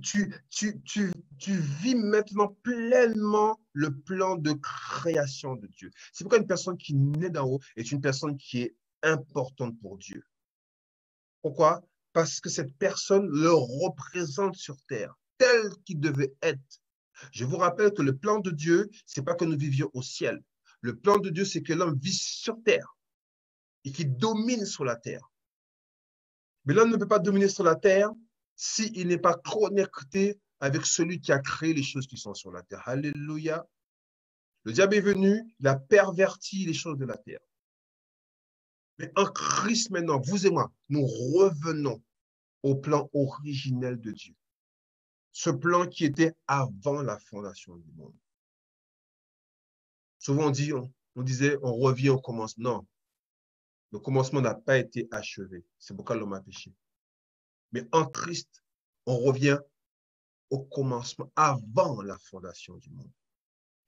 vis maintenant pleinement le plan de création de Dieu. C'est pourquoi une personne qui naît d'en haut est une personne qui est importante pour Dieu. Pourquoi? Parce que cette personne le représente sur terre, tel qu'il devait être. Je vous rappelle que le plan de Dieu, c'est pas que nous vivions au ciel. Le plan de Dieu, c'est que l'homme vit sur terre et qu'il domine sur la terre. Mais l'homme ne peut pas dominer sur la terre s'il n'est pas connecté avec celui qui a créé les choses qui sont sur la terre. Alléluia. Le diable est venu, il a perverti les choses de la terre. Mais en Christ maintenant, vous et moi, nous revenons au plan originel de Dieu. Ce plan qui était avant la fondation du monde. Souvent on disait, on revient au commencement. Non, le commencement n'a pas été achevé. C'est pourquoi l'homme a péché. Mais en Christ, on revient au commencement, avant la fondation du monde.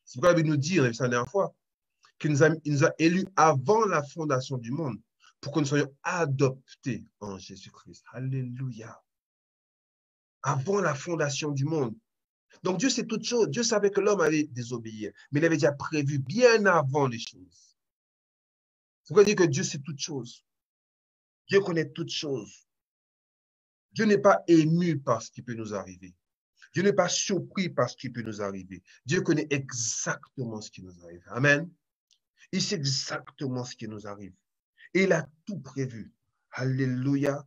C'est pourquoi la Bible nous dit, on a vu ça la dernière fois, qu'il nous a élus avant la fondation du monde pour que nous soyons adoptés en Jésus-Christ. Alléluia. Avant la fondation du monde. Donc Dieu sait toutes choses. Dieu savait que l'homme allait désobéir, mais il avait déjà prévu bien avant les choses. C'est pourquoi il dit que Dieu sait toutes choses. Dieu connaît toutes choses. Dieu n'est pas ému par ce qui peut nous arriver. Dieu n'est pas surpris par ce qui peut nous arriver. Dieu connaît exactement ce qui nous arrive. Amen. Il sait exactement ce qui nous arrive. Et il a tout prévu. Alléluia.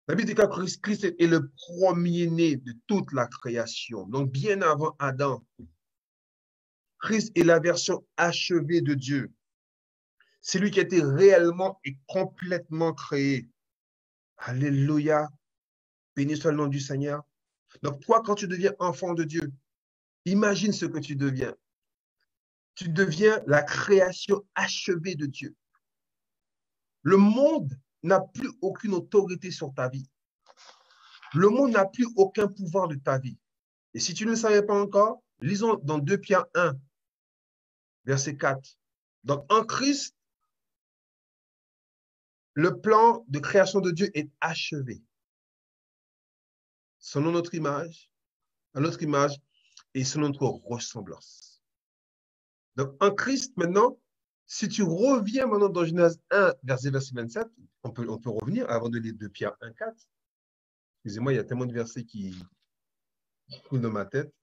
La Bible dit que Christ est le premier-né de toute la création. Donc, bien avant Adam, Christ est la version achevée de Dieu. C'est lui qui a été réellement et complètement créé. Alléluia. Béni soit le nom du Seigneur. Donc, toi, quand tu deviens enfant de Dieu, imagine ce que tu deviens. Tu deviens la création achevée de Dieu. Le monde n'a plus aucune autorité sur ta vie. Le monde n'a plus aucun pouvoir de ta vie. Et si tu ne le savais pas encore, lisons dans 2 Pierre 1, verset 4. Donc, en Christ, le plan de création de Dieu est achevé. Selon notre image, à notre image et selon notre ressemblance. Donc, en Christ, maintenant, si tu reviens maintenant dans Genèse 1, verset 27, on peut revenir avant de lire 2 Pierre 1, 4. Excusez-moi, il y a tellement de versets qui coulent dans ma tête.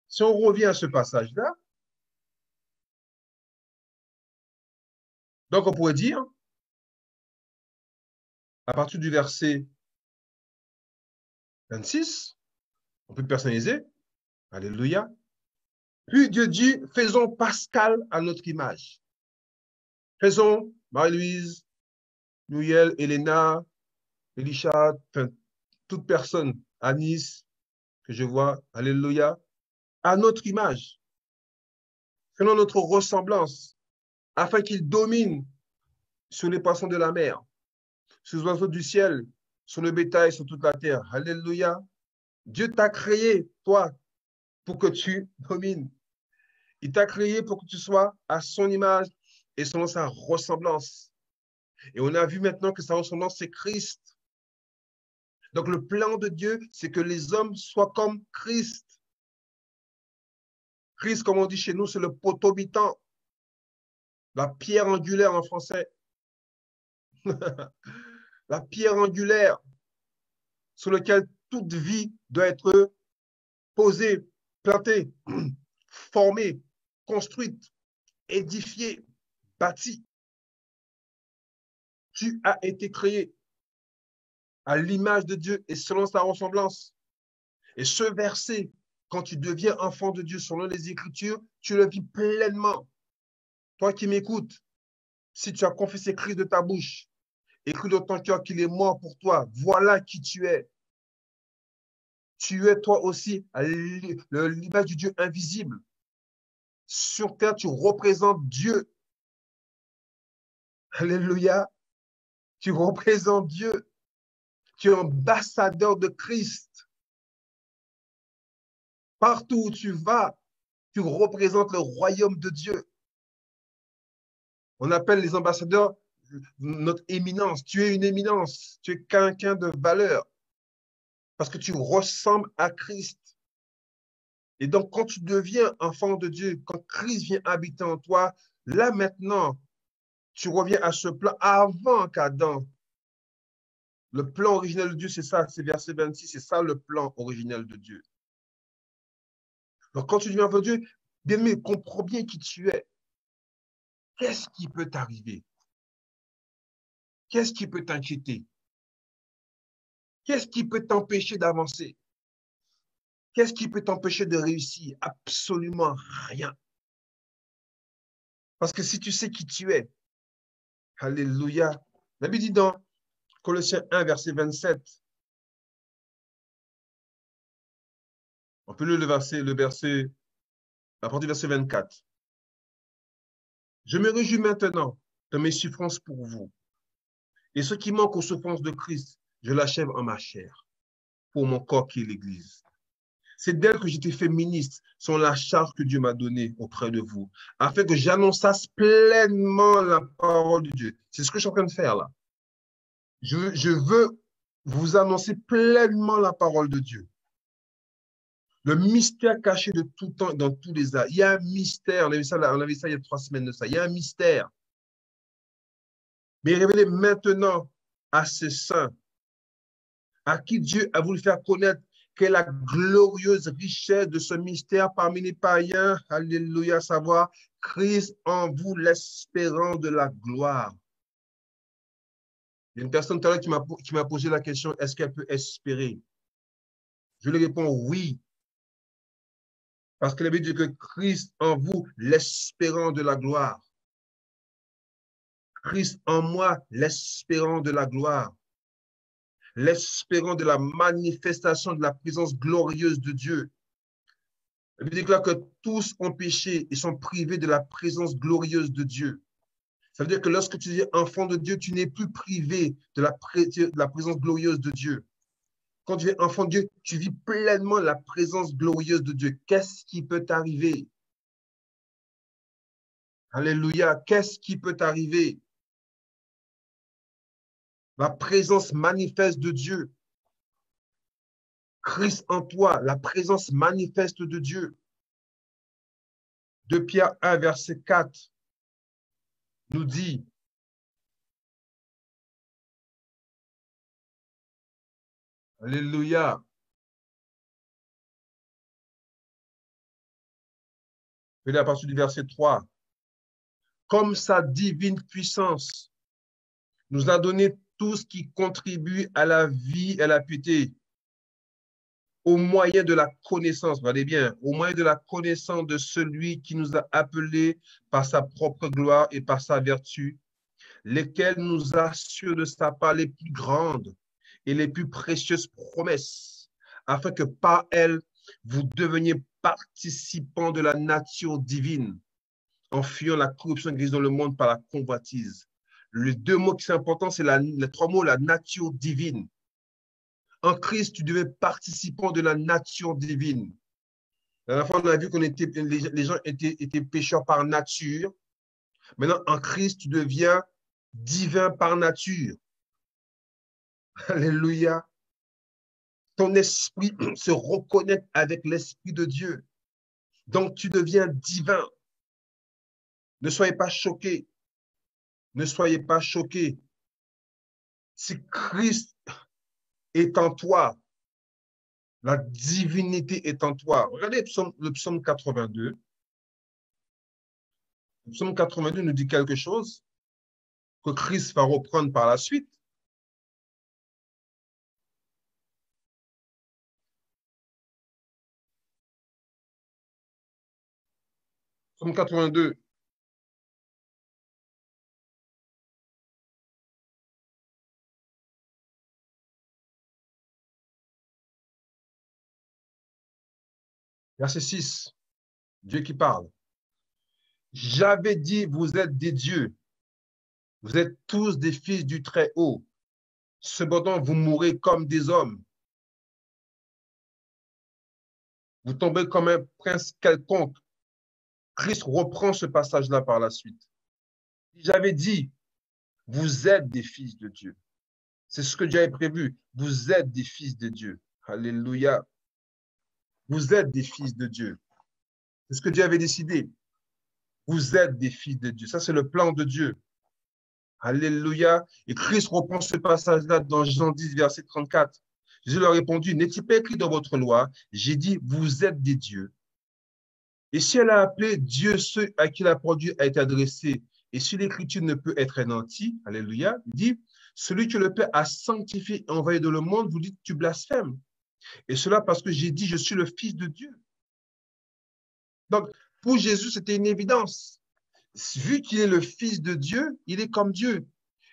Si on revient à ce passage-là, donc on pourrait dire, à partir du verset 26, on peut personnaliser. Alléluia. Puis Dieu dit, faisons Pascal à notre image. Faisons Marie-Louise, Noël, Elena, Elisha, toute personne, Anis, que je vois, alléluia, à notre image, selon notre ressemblance, afin qu'il domine sur les poissons de la mer, sur les oiseaux du ciel, sur le bétail, sur toute la terre. Alléluia. Dieu t'a créé, toi, pour que tu domines. Il t'a créé pour que tu sois à son image et selon sa ressemblance. Et on a vu maintenant que sa ressemblance, c'est Christ. Donc le plan de Dieu, c'est que les hommes soient comme Christ. Christ, comme on dit chez nous, c'est le potomitan, la pierre angulaire en français. La pierre angulaire sur laquelle toute vie doit être posée, plantée, formée, construite, édifiée, bâtie. Tu as été créé à l'image de Dieu et selon sa ressemblance. Et ce verset, quand tu deviens enfant de Dieu selon les Écritures, tu le vis pleinement. Toi qui m'écoutes, si tu as confessé Christ de ta bouche et cru dans ton cœur qu'il est mort pour toi, voilà qui tu es. Tu es toi aussi à l'image du Dieu invisible. Sur terre, tu représentes Dieu. Alléluia. Tu représentes Dieu. Tu es ambassadeur de Christ. Partout où tu vas, tu représentes le royaume de Dieu. On appelle les ambassadeurs notre éminence. Tu es une éminence. Tu es quelqu'un de valeur. Parce que tu ressembles à Christ. Et donc, quand tu deviens enfant de Dieu, quand Christ vient habiter en toi, là maintenant, tu reviens à ce plan avant qu'Adam. Le plan originel de Dieu, c'est ça, c'est verset 26, c'est ça le plan originel de Dieu. Donc, quand tu deviens enfant de Dieu, bien-aimé, comprends bien qui tu es. Qu'est-ce qui peut t'arriver? Qu'est-ce qui peut t'inquiéter? Qu'est-ce qui peut t'empêcher d'avancer? Qu'est-ce qui peut t'empêcher de réussir? Absolument rien. Parce que si tu sais qui tu es, alléluia. La Bible dit dans Colossiens 1, verset 27, on peut lire à partir du verset 24. Je me réjouis maintenant de mes souffrances pour vous. Et ce qui manque aux souffrances de Christ, je l'achève en ma chair, pour mon corps qui est l'Église. C'est d'elle que j'étais fait ministre, selon la charge que Dieu m'a donnée auprès de vous, afin que j'annonçasse pleinement la parole de Dieu. C'est ce que je suis en train de faire là. Je veux vous annoncer pleinement la parole de Dieu. Le mystère caché de tout temps dans tous les âges. Il y a un mystère, on a vu ça il y a 3 semaines de ça. Il y a un mystère. Mais révélé maintenant à ses saints, à qui Dieu a voulu faire connaître quelle est la glorieuse richesse de ce mystère parmi les païens. Alléluia, savoir Christ en vous, l'espérant de la gloire. Il y a une personne tout à l'heure qui m'a posé la question, est-ce qu'elle peut espérer? Je lui réponds oui. Parce que la Bible dit que Christ en vous, l'espérant de la gloire. Christ en moi, l'espérant de la gloire. L'espérant de la manifestation de la présence glorieuse de Dieu. La Bible déclare que tous ont péché et sont privés de la présence glorieuse de Dieu. Ça veut dire que lorsque tu es enfant de Dieu, tu n'es plus privé de la présence glorieuse de Dieu. Quand tu es enfant de Dieu, tu vis pleinement la présence glorieuse de Dieu. Qu'est-ce qui peut t'arriver? Alléluia. Qu'est-ce qui peut t'arriver? La présence manifeste de Dieu. Christ en toi, la présence manifeste de Dieu. 2 Pierre 1, verset 4 nous dit, alléluia, je vais à partir du verset 3, comme sa divine puissance nous a donné tout ce qui contribue à la vie et à la piété, au moyen de la connaissance, regardez bien, au moyen de la connaissance de celui qui nous a appelés par sa propre gloire et par sa vertu, lesquels nous assurent de sa part les plus grandes et les plus précieuses promesses, afin que par elles, vous deveniez participants de la nature divine, en fuyant la corruption grise dans le monde par la convoitise. Les 2 mots qui sont importants, c'est les 3 mots, la nature divine. En Christ, tu devais participant de la nature divine. La dernière fois, on a vu que les gens étaient pécheurs par nature. Maintenant, en Christ, tu deviens divin par nature. Alléluia. Ton esprit se reconnecte avec l'esprit de Dieu. Donc, tu deviens divin. Ne soyez pas choqués. Ne soyez pas choqués. Si Christ est en toi, la divinité est en toi. Regardez le psaume 82. Le psaume 82 nous dit quelque chose que Christ va reprendre par la suite. Psaume 82. Verset 6. Dieu qui parle. J'avais dit, vous êtes des dieux. Vous êtes tous des fils du Très-Haut. Cependant, vous mourrez comme des hommes. Vous tombez comme un prince quelconque. Christ reprend ce passage-là par la suite. J'avais dit, vous êtes des fils de Dieu. C'est ce que Dieu avait prévu. Vous êtes des fils de Dieu. Alléluia. Vous êtes des fils de Dieu. C'est ce que Dieu avait décidé. Vous êtes des fils de Dieu. Ça, c'est le plan de Dieu. Alléluia. Et Christ reprend ce passage-là dans Jean 10, verset 34. Jésus leur a répondu, n'est-il pas écrit dans votre loi? J'ai dit, vous êtes des dieux. Et si elle a appelé Dieu ceux à qui la parole de Dieu a été adressée, et si l'écriture ne peut être nantie, alléluia, il dit, celui que le Père a sanctifié et envoyé dans le monde, vous dites, tu blasphèmes. Et cela parce que j'ai dit, je suis le Fils de Dieu. Donc, pour Jésus, c'était une évidence. Vu qu'il est le Fils de Dieu, il est comme Dieu.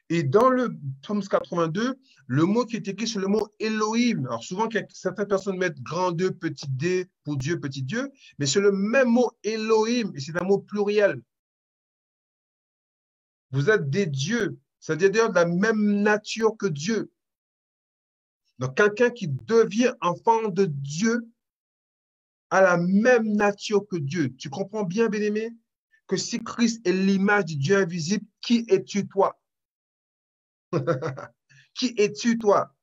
Et dans le Psaume 82, le mot qui est écrit, c'est le mot Elohim. Alors souvent, certaines personnes mettent grand D, petit d pour Dieu, petit Dieu, mais c'est le même mot Elohim, et c'est un mot pluriel. Vous êtes des dieux, c'est-à-dire d'ailleurs de la même nature que Dieu. Donc quelqu'un qui devient enfant de Dieu a la même nature que Dieu. Tu comprends bien, bien-aimé, que si Christ est l'image du Dieu invisible, qui es-tu toi? Qui es-tu toi?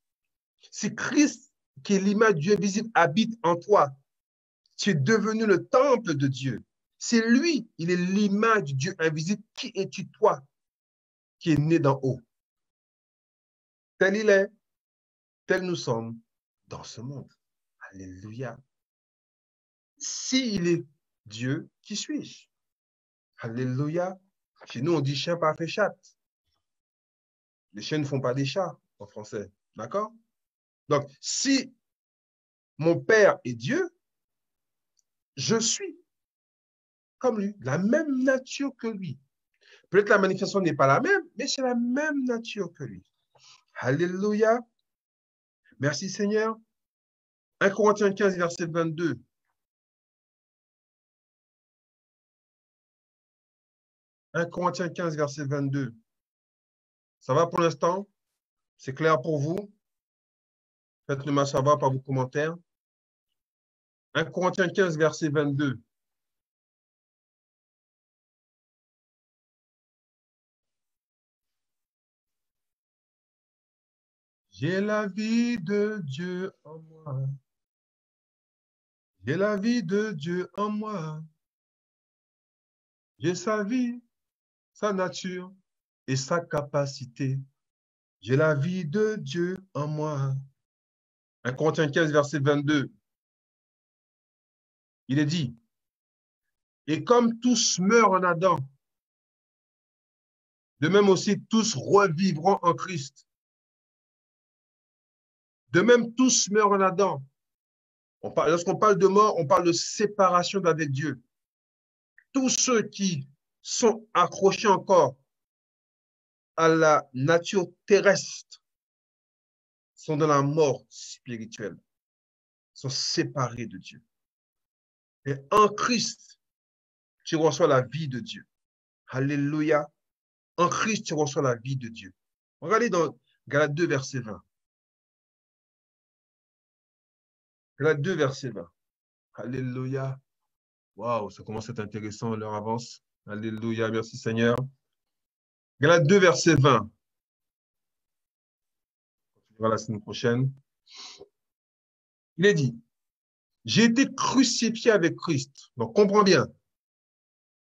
Si Christ, qui est l'image du Dieu invisible, habite en toi, tu es devenu le temple de Dieu. C'est lui, il est l'image du Dieu invisible. Qui es-tu toi qui est né d'en haut? Tel il est, tel nous sommes dans ce monde. Alléluia. S'il est Dieu, qui suis-je? Alléluia. Chez nous, on dit chien parfait chatte. Les chiens ne font pas des chats en français. D'accord? Donc, si mon Père est Dieu, je suis comme lui, la même nature que lui. Peut-être que la manifestation n'est pas la même, mais c'est la même nature que lui. Alléluia. Merci Seigneur. 1 Corinthiens 15, verset 22. 1 Corinthiens 15, verset 22. Ça va pour l'instant? C'est clair pour vous? Faites-le moi savoir par vos commentaires. 1 Corinthiens 15, verset 22. J'ai la vie de Dieu en moi. J'ai la vie de Dieu en moi. J'ai sa vie, sa nature et sa capacité. J'ai la vie de Dieu en moi. 1 Corinthiens 15, verset 22. Il est dit, et comme tous meurent en Adam, de même aussi tous revivront en Christ. De même tous meurent en Adam. Lorsqu'on parle de mort, on parle de séparation d'avec Dieu. Tous ceux qui sont accrochés encore à la nature terrestre sont dans la mort spirituelle, sont séparés de Dieu. Et en Christ, tu reçois la vie de Dieu. Alléluia. En Christ, tu reçois la vie de Dieu. Regardez dans Galates 2, verset 20. Galates 2, verset 20. Alléluia. Waouh, ça commence à être intéressant, l'heure avance. Alléluia, merci Seigneur. Galates 2, verset 20. On verra la semaine prochaine. Il est dit, j'ai été crucifié avec Christ. Donc, comprends bien.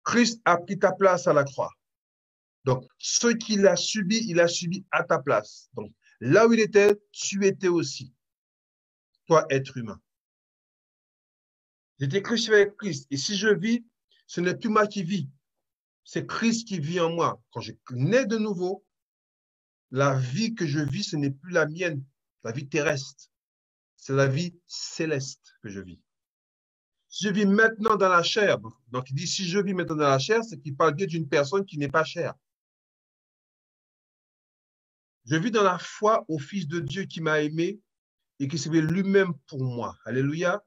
Christ a pris ta place à la croix. Donc, ce qu'il a subi, il a subi à ta place. Donc, là où il était, tu étais aussi. Toi, être humain. J'ai été crucifié avec Christ. Et si je vis, ce n'est plus moi qui vis. C'est Christ qui vit en moi. Quand je nais de nouveau, la vie que je vis, ce n'est plus la mienne, la vie terrestre. C'est la vie céleste que je vis. Si je vis maintenant dans la chair, donc il dit si je vis maintenant dans la chair, c'est qu'il parle bien d'une personne qui n'est pas chair. Je vis dans la foi au Fils de Dieu qui m'a aimé et qui s'est fait lui-même pour moi. Alléluia.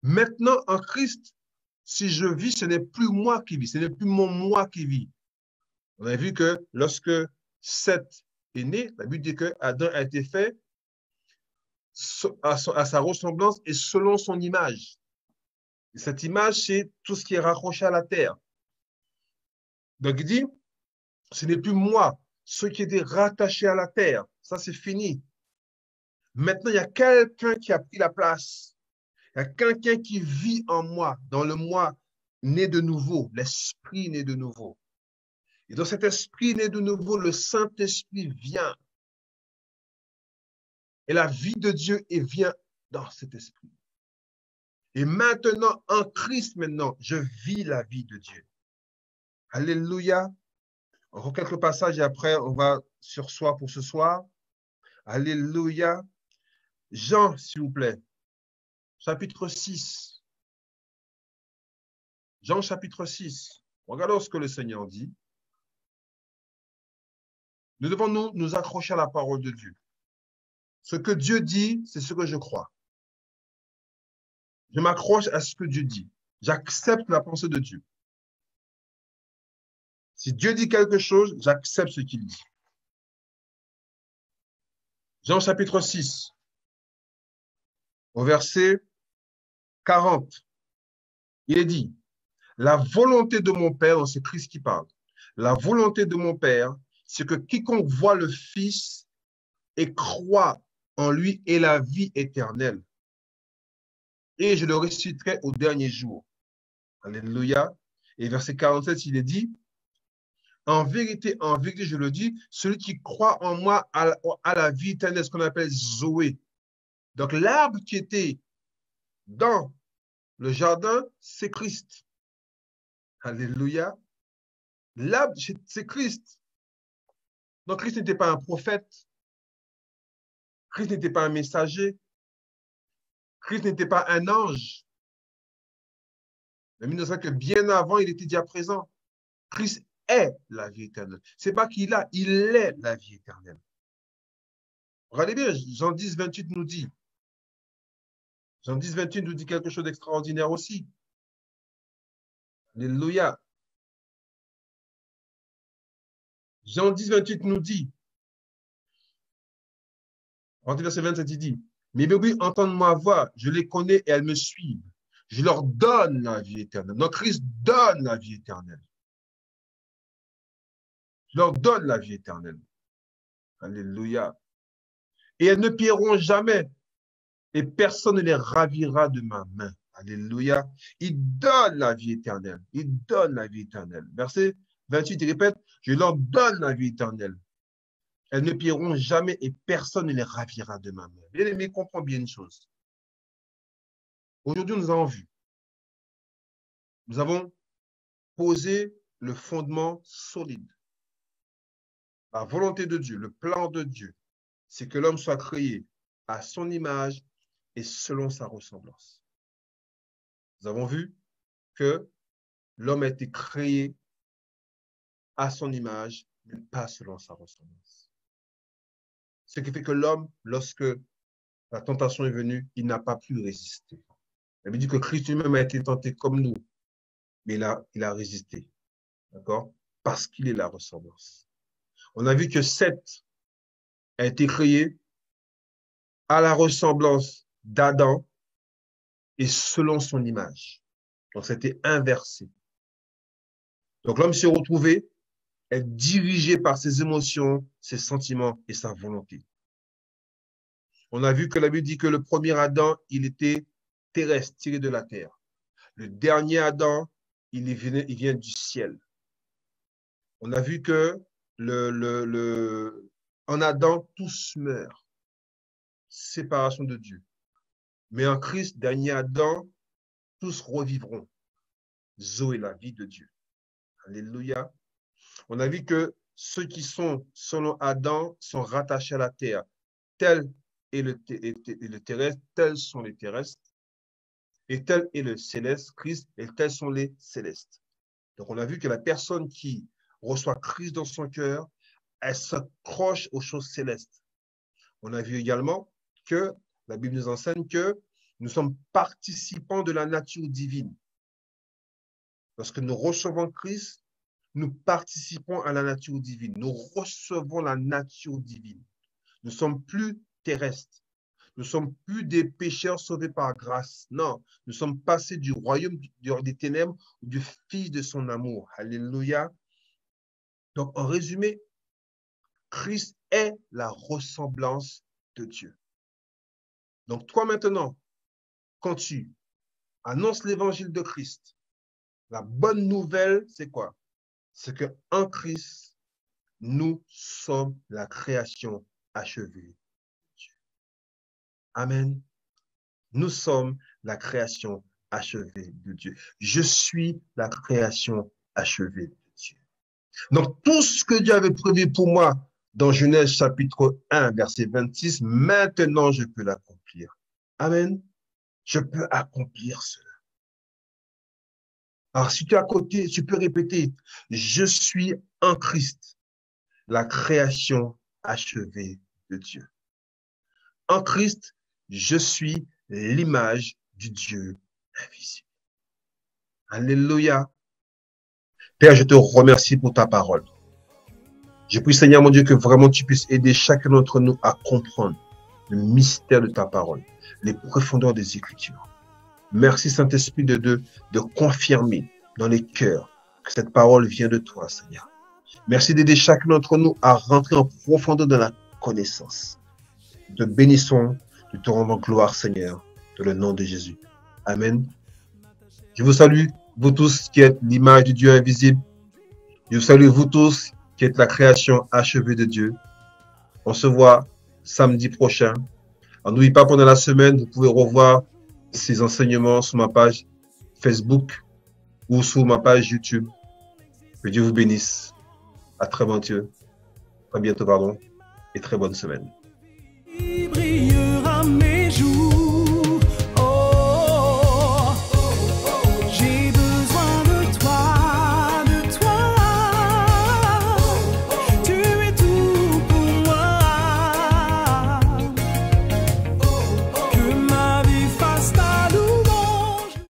Maintenant, en Christ, si je vis, ce n'est plus moi qui vis, ce n'est plus mon moi qui vit. On a vu que lorsque Seth est né, la Bible dit que Adam a été fait à sa ressemblance et selon son image. Et cette image, c'est tout ce qui est raccroché à la terre. Donc il dit, ce n'est plus moi, ceux qui étaient rattachés à la terre. Ça, c'est fini. Maintenant, il y a quelqu'un qui a pris la place. Il y a quelqu'un qui vit en moi, dans le moi né de nouveau, l'esprit né de nouveau. Et dans cet esprit né de nouveau, le Saint-Esprit vient. Et la vie de Dieu vient dans cet esprit. Et maintenant, en Christ, maintenant, je vis la vie de Dieu. Alléluia. Encore quelques passages et après, on va sur soi pour ce soir. Alléluia. Jean, s'il vous plaît, chapitre 6. Jean, chapitre 6. Regardons ce que le Seigneur dit. Nous devons nous accrocher à la parole de Dieu. Ce que Dieu dit, c'est ce que je crois. Je m'accroche à ce que Dieu dit. J'accepte la pensée de Dieu. Si Dieu dit quelque chose, j'accepte ce qu'il dit. Jean chapitre 6, au verset 40, il est dit, la volonté de mon Père, c'est Christ qui parle, la volonté de mon Père, c'est que quiconque voit le Fils et croit en lui ait la vie éternelle. Et je le ressusciterai au dernier jour. Alléluia. Et verset 47, il est dit, en vérité, je le dis, celui qui croit en moi a la vie éternelle, ce qu'on appelle Zoé. Donc l'arbre qui était dans le jardin, c'est Christ. Alléluia. L'arbre, c'est Christ. Donc Christ n'était pas un prophète. Christ n'était pas un messager. Christ n'était pas un ange. Mais nous savons que bien avant, il était déjà présent. Christ est la vie éternelle. C'est pas qu'il a, il est la vie éternelle. Regardez bien, Jean 10, 28 nous dit. Jean 10, 28 nous dit quelque chose d'extraordinaire aussi. Alléluia. Jean 10, 28 nous dit, en verset 27, il dit, mes bébés entendent ma voix, je les connais et elles me suivent. Je leur donne la vie éternelle. Notre Christ donne la vie éternelle. Je leur donne la vie éternelle. Alléluia. Et elles ne pierront jamais. Et personne ne les ravira de ma main. Alléluia. Il donne la vie éternelle. Il donne la vie éternelle. Verset 28, il répète, je leur donne la vie éternelle. Elles ne pierront jamais et personne ne les ravira de ma main. Bien aimé, comprends bien une chose. Aujourd'hui, nous avons vu. Nous avons posé le fondement solide. La volonté de Dieu, le plan de Dieu, c'est que l'homme soit créé à son image et selon sa ressemblance. Nous avons vu que l'homme a été créé à son image, mais pas selon sa ressemblance. Ce qui fait que l'homme, lorsque la tentation est venue, il n'a pas pu résister. Il veut dire que Christ lui-même a été tenté comme nous, mais il a résisté. D'accord? Parce qu'il est la ressemblance. On a vu que Seth a été créé à la ressemblance d'Adam et selon son image. Donc, c'était inversé. Donc, l'homme s'est retrouvé être dirigé par ses émotions, ses sentiments et sa volonté. On a vu que la Bible dit que le premier Adam, il était terrestre, tiré de la terre. Le dernier Adam, il vient du ciel. On a vu que en Adam, tous meurent. Séparation de Dieu. Mais en Christ, dernier Adam, tous revivront. Zoé, la vie de Dieu. Alléluia. On a vu que ceux qui sont selon Adam sont rattachés à la terre. Tel est le terrestre, tels sont les terrestres. Et tel est le céleste, Christ, et tels sont les célestes. Donc on a vu que la personne qui reçoit Christ dans son cœur, elle s'accroche aux choses célestes. On a vu également que la Bible nous enseigne que nous sommes participants de la nature divine. Lorsque nous recevons Christ, nous participons à la nature divine. Nous recevons la nature divine. Nous ne sommes plus terrestres. Nous ne sommes plus des pécheurs sauvés par grâce. Non, nous sommes passés du royaume des ténèbres, du Fils de son amour. Alléluia. Donc, en résumé, Christ est la ressemblance de Dieu. Donc toi maintenant, quand tu annonces l'évangile de Christ, la bonne nouvelle, c'est quoi? C'est qu'en Christ, nous sommes la création achevée. Amen. Nous sommes la création achevée de Dieu. Je suis la création achevée de Dieu. Donc, tout ce que Dieu avait prévu pour moi dans Genèse chapitre 1, verset 26, maintenant je peux l'accomplir. Amen. Je peux accomplir cela. Alors, si tu es à côté, tu peux répéter, je suis en Christ, la création achevée de Dieu. En Christ, je suis l'image du Dieu invisible. Alléluia. Père, je te remercie pour ta parole. Je prie, Seigneur mon Dieu, que vraiment tu puisses aider chacun d'entre nous à comprendre le mystère de ta parole, les profondeurs des Écritures. Merci, Saint-Esprit de confirmer dans les cœurs que cette parole vient de toi, Seigneur. Merci d'aider chacun d'entre nous à rentrer en profondeur dans la connaissance. Nous te bénissons, nous te rendons gloire, Seigneur, dans le nom de Jésus. Amen. Je vous salue, vous tous qui êtes l'image du Dieu invisible. Je vous salue, vous tous qui êtes la création achevée de Dieu. On se voit samedi prochain. N'oubliez pas, pendant la semaine, vous pouvez revoir ces enseignements sur ma page Facebook ou sur ma page YouTube. Que Dieu vous bénisse. À très bientôt, et très bonne semaine.